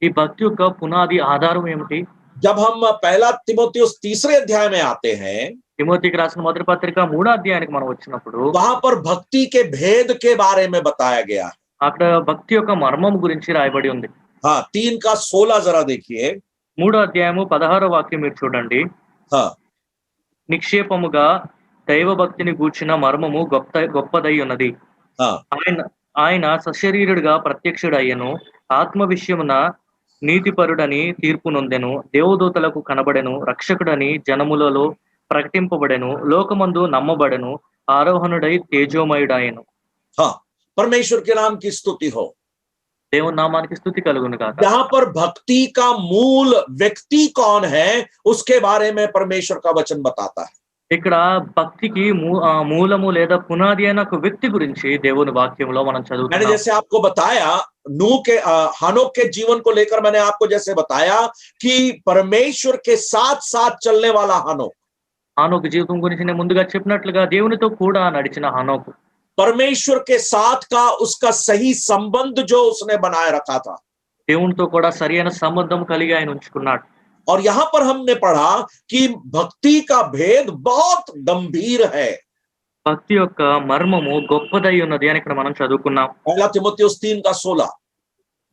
ఈ భక్తి యొక్క పునాది ఆధారం ఏమిటి? जब हम पहला तिमोथियुस 3 अध्याय में आते हैं, తిమోతికి రాసిన మొదటి పత్రిక 3వ అధ్యాయానికి మనం వచ్చినప్పుడు वहां पर भक्ति के भेद के बारे में बताया गया है. అక్కడ భక్తి యొక్క మర్మం గురించి రాయబడి ఉంది. हाँ 3:16 जरा देखिए. 3వ అధ్యాయము 16వ వాక్యం మీరు చూడండి. हाँ నిక్షేపముగా దైవ భక్తిని గూర్చిన మర్మము గొప్పదై ఉన్నది. हाँ ఆయన సశరీరుడిగా ప్రత్యక్షుడయ్యను, ఆత్మ విషయమున నీతిపరుడని తీర్పు నొందెను, దేవదూతలకు కనబడెను, రక్షకుడని జనములలో ప్రకటింపబడెను, లోకమందు నమ్మబడెను, ఆరోహణుడై తేజోమయుడాయను. हाँ परमेश्वर के नाम की स्तुति हो. దేవుని నామానికి స్తుతి కలుగును గాక. यहाँ पर भक्ति का मूल व्यक्ति कौन है, उसके बारे में परमेश्वर का वचन बताता है. ఇక్కడ భక్తికి మూలము లేదా పునాది అయిన ఒక వ్యక్తి గురించి దేవుని వాక్యంలో మనం मैंने చదువుతున్నాం. जैसे आपको बताया नूह के हनोक के जीवन को लेकर मैंने आपको जैसे बताया कि परमेश्वर के साथ साथ चलने वाला हनोक, హానోకు జీవితం గురించి నేను ముందుగా చెప్పినట్లుగా దేవునితో కూడా నడిచిన హానోకు परमेश्वर के साथ का उसका सही संबंध जो उसने बनाए रखा था. దేవునితో కూడా సరైన సంబంధం కలిగి ఆయన ఉంచుకున్నాడు. और यहां पर हमने पढ़ा कि भक्ति का भेद बहुत गंभीर है. భక్తి యొక్క మర్మము గొప్పదై ఉన్నది అని ఇక్కడ మనం చదువుకున్నాం. पहला तिमुथियुस 3:16.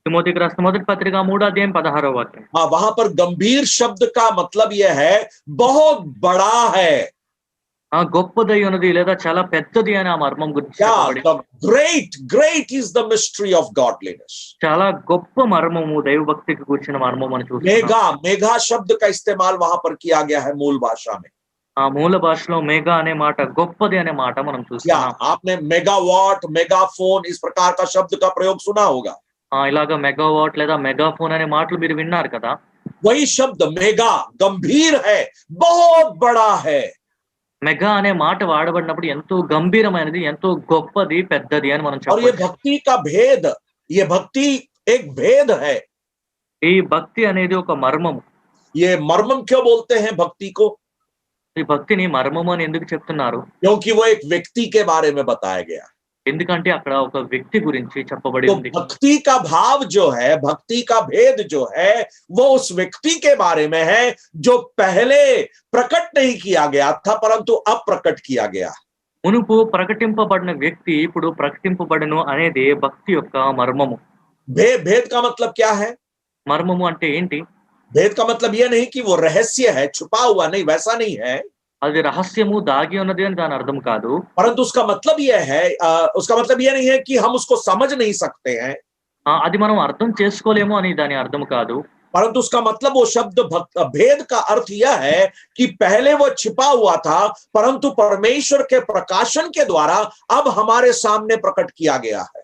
తిమోతికి రాసిన మొదటి పత్రిక 3:16 వాక్యం. हाँ, वहां पर गंभीर शब्द का मतलब यह है बहुत बड़ा है. గొప్పదై ఉన్నది లేదా చాలా పెద్దది అని ఆ మర్మం గురించి చెప్పబడింది. Great is the mystery of godliness. చాలా గొప్ప మర్మము దైవ భక్తికి కూర్చిన మర్మం అని చూస్తున్నాం. मेघा शब्द का इस्तेमाल वहां पर किया गया है मूल भाषा में. ఆ మూల భాషలో मेगा అనే మాట గొప్పది అనే మాట మనం చూస్తున్నాం. आपने मेगावाट, मेगाफोन इस प्रकार का शब्द का प्रयोग सुना होगा. ఇలాగా మెగావాట్ లేదా మెగాఫోన్ అనే మాటలు మీరు విన్నారు కదా. वही शब्द मेगा गंभीर है, बहुत बड़ा है. మెగా అనే మాట వాడబడినప్పుడు ఎంతో గంభీరమైనది, ఎంతో గొప్పది, పెద్దది అని మనం और చెప్పాలి. ये भक्ति का भेद, ये भक्ति एक भेद है. ఈ భక్తి అనేది ఒక మర్మము. ये मर्मम क्यों बोलते हैं भक्ति को? ఈ భక్తిని మర్మము అని ఎందుకు చెప్తున్నారు? क्योंकि वो एक व्यक्ति के बारे में बताया गया. ఎందుకంటే అక్కడ ఒక వ్యక్తి గురించి చెప్పబడి तो ఉంది. भक्ति का भाव जो है, भक्ति का भेद जो है, वो उस व्यक्ति के बारे में है जो पहले प्रकट नहीं किया गया था परंतु अब प्रकट किया गया. మునుపు ప్రకటింపబడిన వ్యక్తి ఇప్పుడు ప్రకటింపబడను అనేది భక్తి యొక్క మర్మము. भेद का मतलब क्या है? మర్మము అంటే ఏంటి? भेद का मतलब यह नहीं कि वो रहस्य है, छुपा हुआ नहीं, वैसा नहीं है. అది రహస్యము దాగి ఉన్నది అని దాని అర్థం కాదు. परंतु उसका मतलब यह है, उसका मतलब यह नहीं है कि हम उसको समझ नहीं सकते हैं. అది మనం అర్థం చేసుకోలేము అని దాని అర్థం కాదు. परंतु उसका मतलब वो शब्द भेद का अर्थ यह है कि पहले वो छिपा हुआ था परंतु परमेश्वर के प्रकाशन के द्वारा अब हमारे सामने प्रकट किया गया है.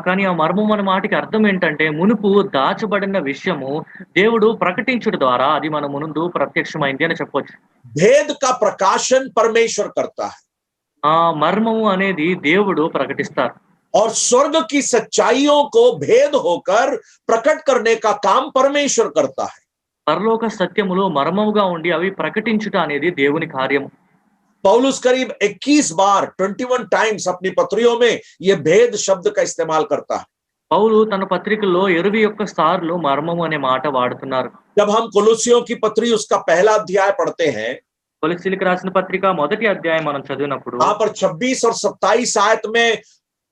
కానీ ఆ మర్మం అనే మాటకి అర్థం ఏంటంటే మునుపు దాచబడిన విషయము దేవుడు ప్రకటించుట ద్వారా అది మన ముందు ప్రత్యక్షమైంది అని చెప్పొచ్చు. भेद का प्रकाशन परमेश्वर करता है. ఆ మర్మము అనేది దేవుడు ప్రకటిస్తారు. और स्वर्ग की सच्चाइयों को भेद होकर प्रकट करने का काम परमेश्वर करता है. పరలోక సత్యములు మర్మముగా ఉండి అవి ప్రకటించుట అనేది దేవుని కార్యము. पौलुस करीब 21 बार 21 टाइम्स अपनी पत्रियों में यह भेद शब्द का इस्तेमाल करता है. పౌలు తన పత్రికల్లో 21 సార్లు మర్మము అనే మాట వాడుతున్నారు. जब हम कोलोसियों की पत्री उसका पहला अध्याय पढ़ते हैं, కొలస్సీలకు రాసిన పత్రిక మొదటి అధ్యాయం మనం చదివినప్పుడు वहां पर 26 और 27 आयत में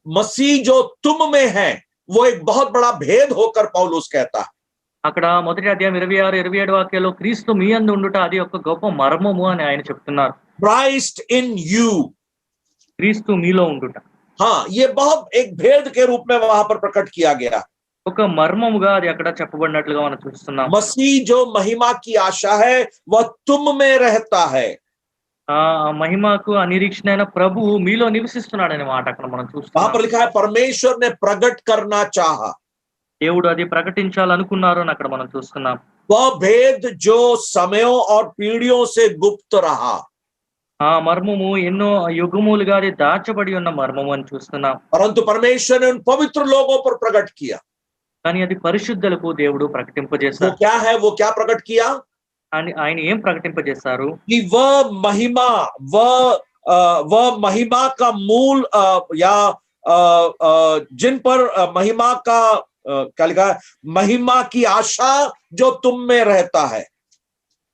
मसीह जो तुम में है वो एक बहुत बड़ा भेद होकर पौलुस कहता है. అక్కడ మొదటి అధ్యాయం 26, 27 వాక్యాల్లో క్రీస్తు మీ యందు ఉండుట అది ఒక గొప్ప మర్మము అని ఆయన చెప్తున్నారు. Christ in you. క్రీస్తు మీలో ఉండుట. हाँ, ये बहुत एक भेद के रूप में वहां पर प्रकट किया गया. ఒక మర్మముగా అది అక్కడ చెప్పబడినట్లుగా మనం చూస్తున్నాం. मसीह जो महिमा की आशा है वह तुम में रहता है. ఆ మహిమకు అనిరీక్షణైన ప్రభువు మీలో నివసిస్తున్నాడనే మాట అక్కడ మనం वहां చూస్తున్నాం. पर लिखा है परमेश्वर ने प्रकट करना चाहा. దేవుడు అది ప్రకటించాలనుకున్నారు అని అక్కడ మనం చూస్తున్నాం. वह भेद जो समयों और पीढ़ियों से गुप्त रहा. ఆ మర్మము ఎన్నో యుగములుగా అది దాచబడి ఉన్న మర్మము అని చూస్తున్నాం. परंतु परमेश्वर ने उन पवित्र लोगों पर प्रकट किया. కానీ అది పరిశుద్ధులకు దేవుడు वो ప్రకటింపజేశారు. क्या है? वो क्या प्रकट किया? అని ఆయన ఏం ప్రకటింపజేశారు? कि वह महिमा का मूल या जिन पर महिमा का क्या लिखा है, महिमा की आशा जो तुम में रहता है.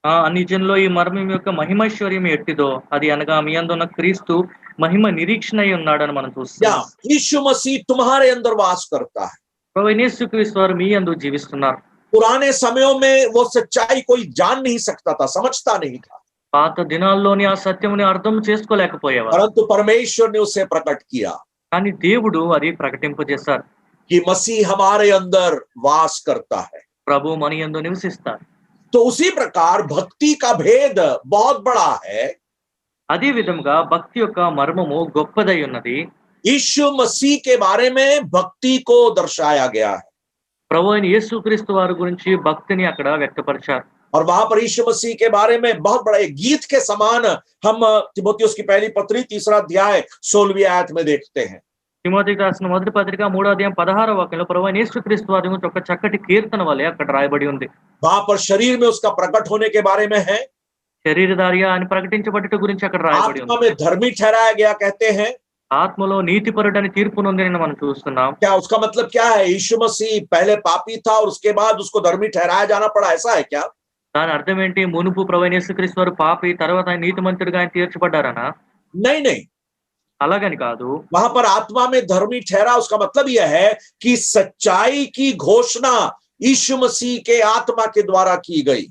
అన్ని జనులో ఈ మర్మం యొక్క మహిమైశ్వర్యం ఎట్టిదో అది అనగా మీ యందు ఉన్న క్రీస్తు మహిమ నిరీక్షణ అయి ఉన్నాడని మనం या చూస్తున్నాం. यीशु मसीह तुम्हारे अंदर वास करता है. ప్రభువైన యేసుక్రీస్తు వారు మీ యందు జీవిస్తున్నారు. पुराने समयों में वो सच्चाई कोई जान नहीं सकता था, समझता नहीं था, పాత దినాల్లోని ఆ సత్యముని అర్థం చేసుకోలేకపోయేవారు. परंतु परमेश्वर ने उसे प्रकट किया కానీ దేవుడు అది ప్రకటింపజేశారు. कि मसीह हमारे अंदर वास करता है. ప్రభు మన యందు నివసిస్తారు. तो उसी प्रकार भक्ति का भेद बहुत बड़ा है. అదే విధంగా భక్తి యొక్క మర్మము గొప్పదై ఉన్నది. यीशु मसीह के बारे में भक्ति को दर्शाया गया है. ప్రభు అయిన యేసుక్రీస్తు వారి గురించి భక్తిని అక్కడ వ్యక్తపరిచారు. और वहां पर यीशु मसीह के बारे में बहुत बड़ा एक गीत के समान हम तिमोथियुस की पहली पत्री 3 अध्याय 16वीं आयत में देखते हैं। తిమోతికి రాసిన మొదటి పత్రిక 3వ అధ్యాయం 16వ వాక్యంలో ప్రభువైన యేసుక్రీస్తు వారి గురించి ఒక చక్కటి కీర్తన వలె అక్కడ రాయబడి ఉంది. वहां पर शरीर में उसका प्रकट होने के बारे में है, శరీరధారిగా అని ప్రకటించబడుట గురించి అక్కడ రాయబడి आत्मा ఉంది. में धर्मी ठहराया गया कहते हैं। ఆత్మలో నీతిపరుడని తీర్పు నొందిన మనం చూస్తున్నాం. क्या उसका मतलब क्या है? यीशु मसीह पहले पापी था और उसके बाद उसको धर्मी ठहराया जाना पड़ा, ऐसा है क्या? దాని అర్థం ఏంటి? మునుపు ప్రభువైన యేసుక్రీస్తు వారు పాపి, తర్వాత ఆయన నీతిమంతుడిగా ఆయన తీర్చబడ్డారనా? नहीं नहीं, అలాగని కాదు. वहां पर आत्मा में धर्मी ठहरा उसका मतलब यह है कि सच्चाई की घोषणा यीशु मसीह के आत्मा के द्वारा की गई।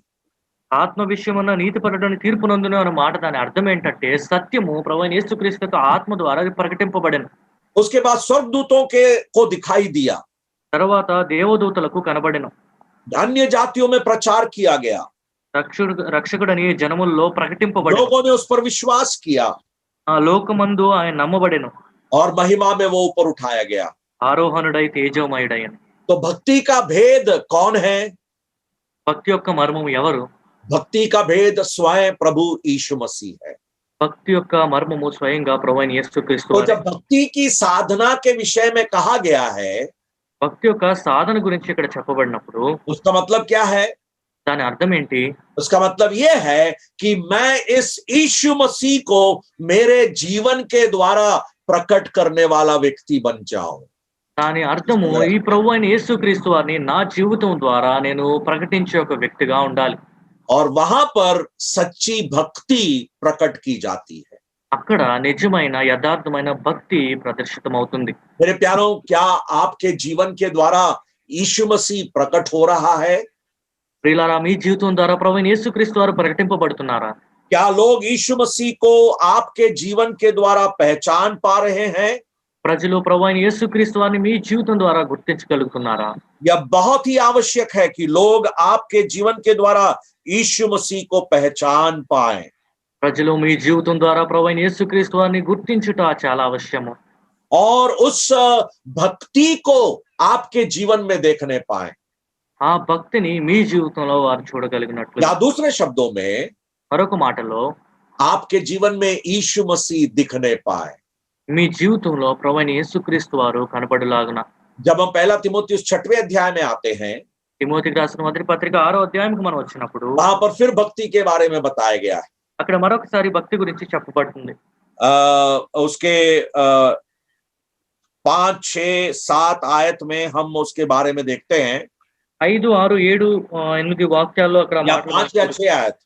ఆత్మ విషయమున్న నీతిపరుడని తీర్పు నొందును అనే మాట దాని అర్థం ఏంటంటే సత్యము ప్రభువైన యేసుక్రీస్తు యొక్క ఆత్మ ద్వారా అది ప్రకటింపబడెను. उसके बाद स्वर्गदूतों के को दिखाई दिया, తర్వాత దేవదూతలకు కనబడెను. अन्य जातियों में प्रचार किया गया, రక్షకుడని జనముల్లో ప్రకటింపబడెను. लोगों ने उस पर विश्वास किया ఆ లోకమందు ఆయన నమ్మబడెను. और महिमा में वो ऊपर उठाया गया। ఆరోహణుడై తేజోమయుడైన. तो भक्ति का भेद कौन है? భక్తి యొక్క మర్మము ఎవరు? भक्ति का भेद स्वयं प्रभु यीशु मसीह है। భక్తి యొక్క మర్మము స్వయంగా ప్రభువైన యేసుక్రీస్తు तो వారే. जब भक्ति की साधना के विषय में कहा गया है, భక్తి యొక్క సాధన గురించి ఇక్కడ చెప్పబడినప్పుడు उसका मतलब क्या है? దాని అర్థం ఏంటి? उसका मतलब यह है कि मैं इस यीशु मसीह को मेरे जीवन के द्वारा प्रकट करने वाला व्यक्ति बन जाऊं। దాని అర్థము ఈ ప్రభువైన యేసుక్రీస్తు వారిని నా జీవితం ద్వారా నేను ప్రకటించే ఒక వ్యక్తిగా ఉండాలి. और वहां पर सच्ची भक्ति प्रकट की जाती है। అక్కడ నిజమైన యథార్థమైన భక్తి ప్రదర్శితమవుతుంది. मेरे प्यारों, क्या आपके जीवन के द्वारा यीशु मसीह प्रकट हो रहा है? ప్రియులారా, మీ జీవితం ద్వారా ప్రభువైన యేసుక్రీస్తు వారు ప్రకటింపబడుతున్నారా? क्या लोग यीशु मसीह को आपके जीवन के द्वारा पहचान पा रहे हैं? ప్రజలు ప్రభువైన యేసుక్రీస్తు వారిని మీ జీవితం ద్వారా గుర్తించగలుగుతున్నారా? यह बहुत ही आवश्यक है कि लोग आपके जीवन के द्वारा यीशु मसीह को पहचान पाएं। ప్రజలు మీ జీవితం ద్వారా ప్రభువైన యేసుక్రీస్తు వారిని గుర్తించుట చాలా అవశ్యము. और उस भक्ति को आपके जीवन में देखने पाएं। ఆ భక్తిని మీ జీవితంలో వారు చూడగలిగినట్లు. या दूसरे शब्दों में మరొక మాటలో आपके जीवन में यीशु मसीह दिखने पाए। మీ జీవితంలో ప్రభువైన యేసుక్రీస్తు వారు కనబడులాగున. जब हम पहला तिमोथियुस 6वें अध्याय में आते हैं, తిమోతికి రాసిన మొదటి పత్రిక 6వ అధ్యాయంకి మనం వచ్చినప్పుడు वहां पर फिर भक्ति के बारे में बताया गया है। అక్కడ మరొకసారి భక్తి గురించి చెప్పబడుతుంది. उसके 5, 6, 7 आयत में हम उसके बारे में देखते हैं। 5, 6, 7, 8 వాక్యాల్లో అక్కడ या 5 या 6 आयत,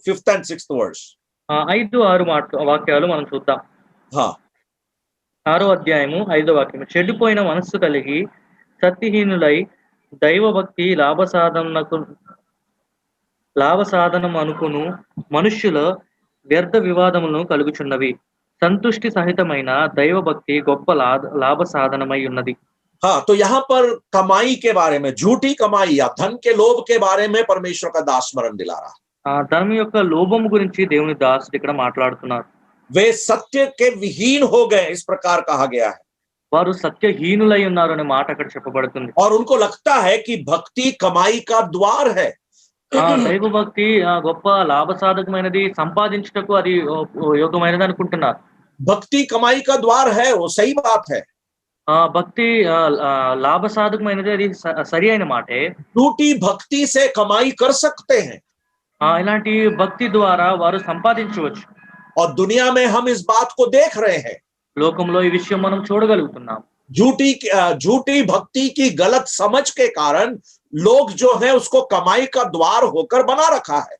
5th and 6th verse। 5, 6 వాక్యాలు మనం చూద్దాం. हाँ, 6వ అధ్యాయము 5వ వాక్యం. చెడిపోయిన మనస్సు కలిగి సత్యహీనులై దైవభక్తి లాభసాధనం అనుకును మనుష్యుల వ్యర్థ వివాదములను కలుగుచున్నవి. సంతుష్టి సహితమైన దైవభక్తి గొప్ప లాభ సాధనమై ఉన్నది. हाँ, तो यहाँ पर कमाई के बारे में, झूठी कमाई या धन के लोभ के बारे में परमेश्वर का दास स्मरण दिला रहा है। ధనం యొక్క లోభము గురించి దేవుని దాసుడు ఇక్కడ మాట్లాడుతున్నారు. वे सत्य के विहीन हो गए, इस प्रकार कहा गया है। వారు సత్యహీనులై ఉన్నారు అనే మాట అక్కడ చెప్పబడుతుంది. और उनको लगता है कि भक्ति कमाई का द्वार है। దైవ భక్తి గొప్ప లాభసాధకమైనది, సంపాదించుటకు అది యోగమైనది అనుకుంటున్నారు. भक्ति कमाई का द्वार है, वो सही बात है। భక్తి లాభసాధకమైనది, అది సరి అయిన మాటే. झूठी भक्ति से कमाई कर सकते हैं ఇలాంటి భక్తి ద్వారా వారు సంపాదించవచ్చు. और दुनिया में हम इस बात को देख रहे हैं। లోకంలో ఈ విషయం మనం చూడగలుగుతున్నాం. झूठी भक्ति की गलत समझ के कारण लोग जो है उसको कमाई का द्वार होकर बना रखा है।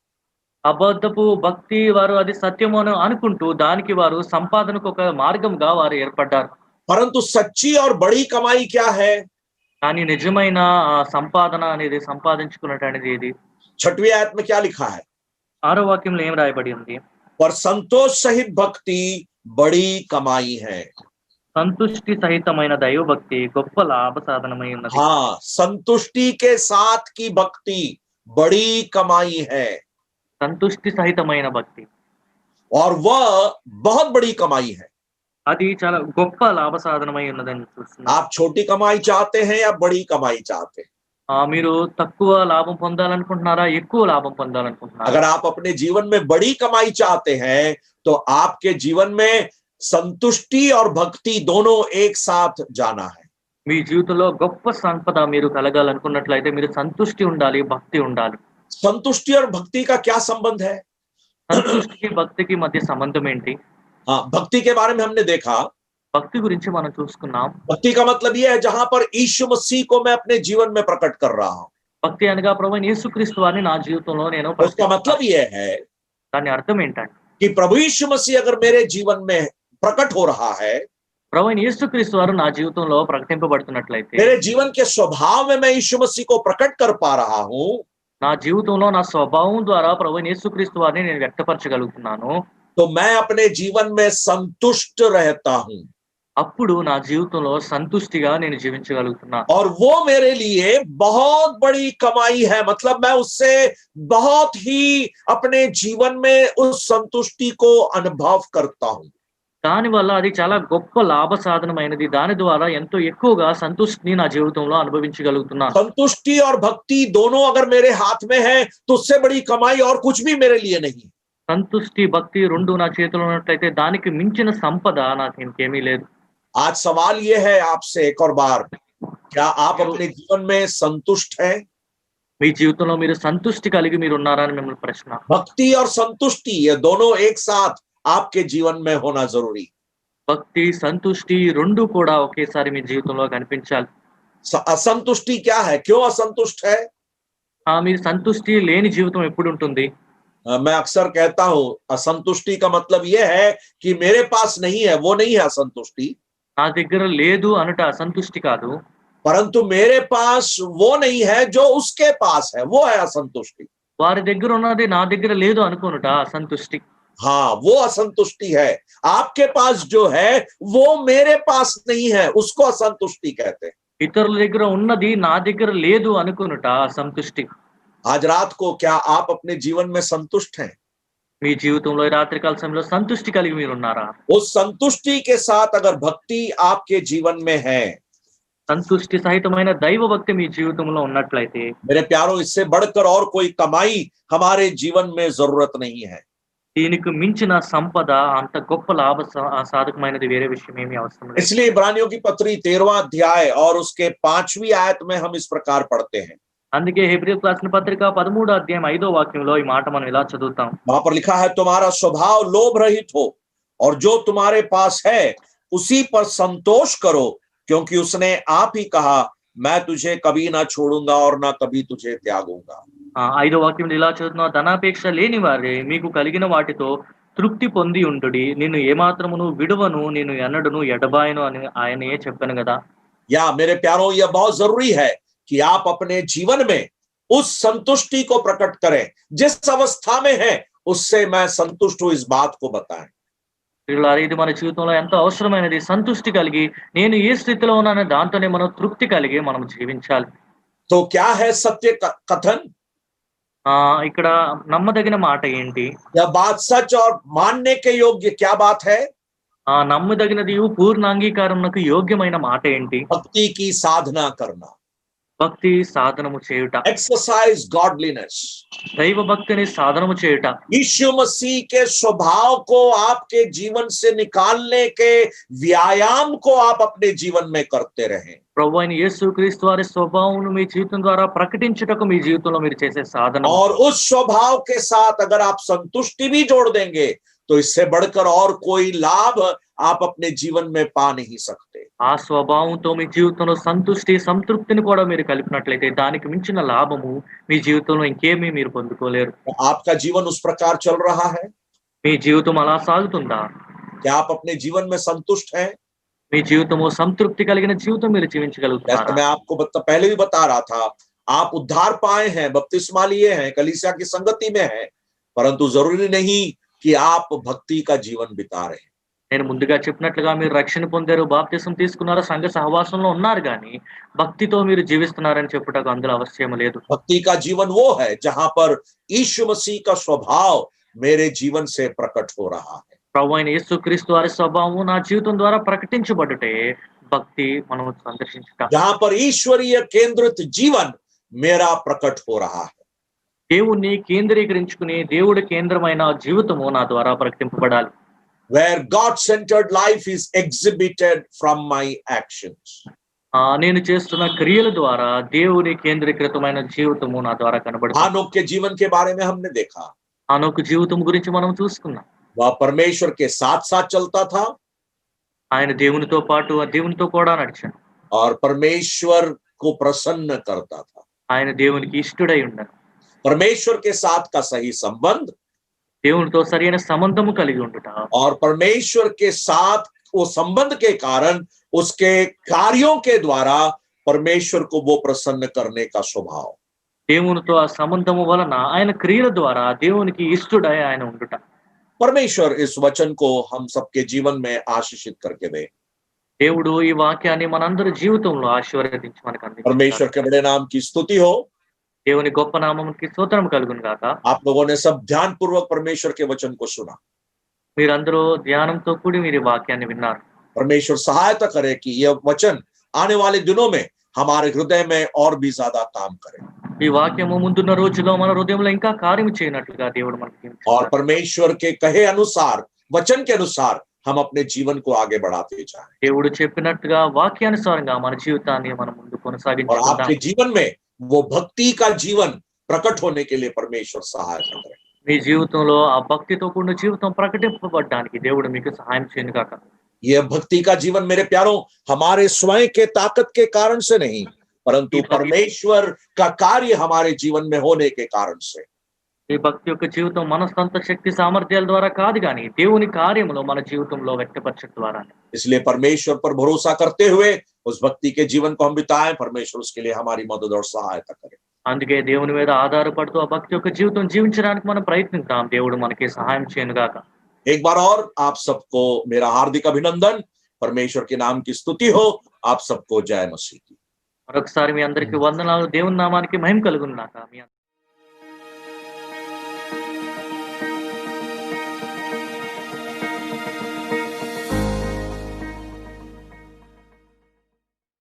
అబద్ధపు భక్తి వారు అది సత్యము అని అనుకుంటూ దానికి వారు సంపాదనకు ఒక మార్గంగా వారు ఏర్పడ్డారు. परंतु सच्ची और बड़ी कमाई क्या है? కానీ నిజమైన సంపాదన అనేది, సంపాదించుకున్నట్టు అనేది ఏది? 6वीं आयत में क्या लिखा है? 6వ వాక్యంలో ఏం రాయబడి ఉంది? पर संतोष सहित भक्ति बड़ी कमाई है। సంతుష్టి సహితమైన దైవ భక్తి గొప్ప లాభ సాధనమై ఉన్నది. हाँ, संतुष्टि के साथ की भक्ति बड़ी कमाई है। సంతుష్టి సహితమైన భక్తి, और वह बहुत बड़ी कमाई है। అది చాలా గొప్ప లాభ సాధనమై ఉన్నదని చూస్తున్నాం. आप छोटी कमाई चाहते हैं या बड़ी कमाई चाहते हैं? మీరు తక్కువ లాభం పొందాలనుకుంటున్నారా? ఎక్కువ లాభం పొందాలనుకుంటున్నారా? अगर आप अपने जीवन में बड़ी कमाई चाहते हैं तो आपके जीवन में संतुष्टि और भक्ति दोनों एक साथ जाना है। మీ జీవితంలో గొప్ప సంపద మీరు కలగాలనుకున్నట్లయితే మీరు సంతుష్టి ఉండాలి, భక్తి ఉండాలి. संतुष्टि और भक्ति का क्या संबंध है? సంతుష్టికి, భక్తికి మధ్య సంబంధం ఏంటి? हाँ, भक्ति के बारे में हमने देखा। భక్తి గురించి మనం చూసుకున్నాం. भक्ति का मतलब यह है जहां पर यीशु मसीह को मैं अपने जीवन में प्रकट कर रहा हूं। భక్తి అనగా ప్రభువైన యేసుక్రీస్తు వారిని నా జీవితంలో నేను उसका मतलब यह है దాని అర్థం ఏంటంటే कि प्रभु यीशु मसीह अगर मेरे जीवन में प्रकट हो रहा है, ప్రభువైన యేసుక్రీస్తు వారు నా జీవితంలో ప్రకటింపబడుతున్నట్లయితే, मेरे जीवन के स्वभाव में मैं यीशु मसीह को प्रकट कर पा रहा हूं, నా జీవితంలో నా స్వభావం ద్వారా ప్రభువైన యేసుక్రీస్తు వారిని నేను వ్యక్తపరచగలుగుతున్నాను, तो मैं अपने जीवन में संतुष्ट रहता हूं అప్పుడు నా జీవితంలో సంతుష్టిగా నేను జీవించగలుగుతున్నాను. और वो मेरे लिए बहुत बड़ी कमाई है। मतलब मैं उससे बहुत ही अपने जीवन में उस संतुष्टि को अनुभव करता हूं। దానివల్ల అది చాలా గొప్ప లాభ సాధనమైనది. దాని ద్వారా ఎంతో ఎక్కువగా సంతుష్టిని నా జీవితంలో అనుభవించగలుగుతున్నాను. संतुष्टि और भक्ति दोनों अगर मेरे हाथ में है तो उससे बड़ी कमाई और कुछ भी मेरे लिए नहीं। సంతుష్టి, భక్తి రెండు నా చేతిలో ఉన్నట్లయితే దానికి మించిన సంపద నాకు ఇంకేమీ లేదు. आज सवाल ये है आपसे एक और बार, क्या आप अपने जीवन में संतुष्ट हैं? మీ జీవితంలో మీరు సంతుష్టి కలిగి మీరు ఉన్నారా అని మిమ్మల్ని ప్రశ్న. भक्ति और संतुष्टि ये दोनों एक साथ आपके जीवन में होना जरूरी। భక్తి, సంతుష్టి రెండు కూడా ఒకేసారి మీ జీవితంలో కనిపించాలి. असंतुष्टि क्या है? क्यों असंतुष्ट है? మీరు సంతుష్టి లేని జీవితం ఎప్పుడు ఉంటుంది? मैं अक्सर कहता हूं असंतुष्टि का मतलब यह है कि मेरे पास नहीं है, वो नहीं है असंतुष्टि। నా దగ్గర లేదు అనుట అసంతుష్టి కాదు, परंतु मेरे पास वो नहीं है जो उसके पास है, वो है असंतुष्टि। వారి దగ్గర ఉన్నది నా దగ్గర లేదు అనుకోనుట అసంతుష్టి. हाँ, वो असंतुष्टि है। आपके पास जो है वो मेरे पास नहीं है, उसको असंतुष्टि कहते हैं। ఇతరుల దగ్గర ఉన్నది నా దగ్గర లేదు అనుకునుట అసంతుష్టి. आज रात को क्या आप अपने जीवन में संतुष्ट हैं? మీ జీవితంలో ఈ రాత్రికాల సమయంలో సంతుష్టి కలిగి మీరు ఉన్నారా? उस संतुष्टि के साथ अगर भक्ति आपके जीवन में है, సంతుష్టి సహితమైన దైవ భక్తి మీ జీవితంలో ఉన్నట్లయితే, मेरे प्यारो, इससे बढ़कर और कोई कमाई हमारे जीवन में जरूरत नहीं है। దీనికి మించిన సంపద, అంత గొప్ప లాభ సాధకమైనది వేరే విషయం ఏమీ అవసరం లేదు. इसलिए इब्रानियों की पत्री 13वां अध्याय और उसके 5वीं आयत में हम इस प्रकार पढ़ते हैं। అందుకే హెబ్రీయులకు రాసిన పత్రిక 13వ అధ్యాయం 5వ వాక్యంలో ఈ మాట మనం ఇలా చదువుతాం. वहां पर लिखा है, तुम्हारा स्वभाव लोभ रहित हो और जो तुम्हारे पास है उसी पर संतोष करो, क्योंकि उसने आप ही कहा, मैं तुझे कभी ना छोड़ूंगा और ना कभी तुझे त्यागूंगा। 5వ వాక్యం ఇలా చదువుతున్నా, ధనాపేక్ష లేని వారే మీకు కలిగిన వాటితో తృప్తి పొంది ఉండుడి, నిన్ను ఏమాత్రమును విడువను, నేను ఎన్నడను ఎడబాయను అని ఆయనే చెప్పాను కదా. या मेरे प्यारों, यह बहुत जरूरी है कि आप अपने जीवन में उस संतुष्टि को प्रकट करें। जिस अवस्था में है उससे मैं संतुष्ट हूं, इस बात को बताएं। ఇది మన జీవితంలో ఎంతో అవసరమైనది. సంతుష్టి కలిగి నేను ఏ స్థితిలో ఉన్నానో దాంతోనే మనం తృప్తి కలిగి మనం జీవించాలి. तो क्या है सत्य कथन? ఇక్కడ నమ్మదగిన మాట ఏంటి? यह बात सच और मानने के योग्य क्या बात है? నమ్మదగినది పూర్ణ అంగీకారమునకు యోగ్యమైన మాట ఏంటి? भक्ति की साधना करना, భక్తి సాధనము చేయుట, एक्सरसाइज गॉडलीनेस, దైవ భక్తిని సాధనము చేయుట, यीशु मसीह के स्वभाव को आपके जीवन से निकालने के व्यायाम को आप अपने जीवन में करते रहें। ప్రభు అయిన యేసుక్రీస్తు వారి స్వభావమును మీ జీవితం ద్వారా ప్రకటించుటకు మీ జీవితంలో మీరు చేసే సాధన. और उस स्वभाव के साथ अगर आप संतुष्टि भी जोड़ देंगे तो इससे बढ़कर और कोई लाभ आप अपने जीवन में पा नहीं सकते। ఆ స్వభావంతో మీ జీవితంలో సంతుష్టి, సంతృప్తిని కూడా మీరు కలిపినట్లయితే దానికి మించిన లాభము మీ జీవితంలో ఇంకేమీ మీరు పొందుకోలేరు. आपका जीवन उस प्रकार चल रहा है? మీ జీవితం అలా సాగుతుందా? क्या आप अपने जीवन में संतुष्ट हैं? మీ జీవితము సంతృప్తి కలిగిన జీవితం మీరు जैसे జీవించగలుగుతారా? मैं आपको पहले भी बता रहा था, आप उद्धार पाए हैं, बपतिस्मा लिए हैं, कलीसिया की संगति में हैं, परंतु जरूरी नहीं कि आप भक्ति का जीवन बिता रहे हैं। నేను ముందుగా చెప్పినట్లుగా మీరు రక్షణ పొందారు, బాప్తిసం తీసుకున్నారు, సంఘ సహవాసంలో ఉన్నారు, కానీ భక్తితో మీరు జీవిస్తున్నారని చెప్పుటకు అందులో అవశ్యం లేదు. भक्ति का जीवन वो है जहां पर यीशु मसीह का स्वभाव मेरे जीवन से प्रकट हो रहा है। ప్రభు అయిన యేసుక్రీస్తు వారి స్వభావము నా జీవితం ద్వారా ప్రకటించబడుటే భక్తి మనం సందర్శించుట. जहां पर ईश्वरीय केंद्रित जीवन मेरा प्रकट हो रहा है। దేవుణ్ణి కేంద్రీకరించుకుని దేవుడి కేంద్రమైన జీవితము నా ద్వారా ప్రకటింపబడాలి. Where God-centered life is exhibited from my actions. నేను చేస్తున్న క్రియల ద్వారా దేవుని కేంద్రీకృతమైన జీవితము నా ద్వారా కనబడుతుంది. हानोक के जीवन के बारे में हमने देखा, హనోకు జీవితం గురించి మనం చూసుకున్నాం. वह परमेश्वर के साथ साथ चलता था ఆయన దేవునితో పాటు దేవునితో కూడా నడిచాడు. और परमेश्वर को प्रसन्न करता था। ఆయన దేవునికి ఇష్టడై ఉన్నాడు. परमेश्वर के साथ का सही संबंध దేవునితో సరైన సంబంధము కలిగి ఉండుట और परमेश्वर के साथ वो संबंध के कारण उसके कार्यों के द्वारा परमेश्वर को वो प्रसन्न करने का स्वभाव। దేవునితో ఆ సంబంధము వలన ఆయన క్రియల ద్వారా దేవునికి ఇష్టడై ఆయన ఉండుట. परमेश्वर इस वचन को हम सबके जीवन में आशीषित करके दे। దేవుడు ఈ వాక్యాన్ని మనందరి జీవితంలో ఆశీర్వదించి మనకు అందించాడు. परमेश्वर के बड़े नाम की स्तुति हो। దేవుని గొప్ప నామముకి స్తోత్రం కలుగును గాక. आप लोगों ने सब ध्यान पूर्वक परमेश्वर के वचन को सुना। మీరందరూ ధ్యానంతో కూడి మీరు ఈ వాక్యాన్ని విన్నారు. परमेश्वर सहायता करे कि यह वचन आने वाले दिनों में हमारे हृदय में और भी ज्यादा काम करे ఈ వాక్యము ముందున్న రోజుల్లో మన హృదయంలో ఇంకా కార్యం చేయనట్లుగా దేవుడు మనకి और దీవించుగాక. परमेश्वर के कहे अनुसार, वचन के अनुसार हम अपने जीवन को आगे बढ़ाते जाएं దేవుడు చెప్పినట్టుగా వాక్యానుసారంగా మన జీవితాన్ని మనం ముందు और కొనసాగించుకుందాం. आपके जीवन में वो भक्ति का जीवन प्रकट होने के लिए परमेश्वर सहायता करे। మీ జీవితంలో ఆ భక్తితో కూడిన జీవితం ప్రకటింపబడడానికి దేవుడు మీకు సహాయం చేయను గాక. यह भक्ति का जीवन मेरे प्यारों हमारे स्वयं के ताकत के कारण से नहीं, परंतु परमेश्वर का कार्य हमारे जीवन में होने के कारण से। ఈ భక్తి యొక్క జీవితం మన సొంత శక్తి సామర్థ్యాల ద్వారా కాదు కానీ దేవుని కార్యములో మన జీవితంలో వ్యక్తపరచడం ద్వారా. इसलिए परमेश्वर पर भरोसा करते हुए उस भक्ति के जीवन को हम बिताएं। परमेश्वर उसके लिए हमारी मदद और सहायता करे। అందుకే దేవుని మీద ఆధారపడుతూ ఆ భక్తి యొక్క జీవితం జీవించడానికి మనం ప్రయత్నిద్దాం. దేవుడు మనకి సహాయం చేయను గాక. एक बार और आप सबको मेरा हार्दिक अभिनंदन। परमेश्वर के नाम की स्तुति हो। आप सबको जय मसीह की। మరొకసారి మీ అందరికీ వందనాలు. దేవుని నామానికి మహిమ కలుగును గాక.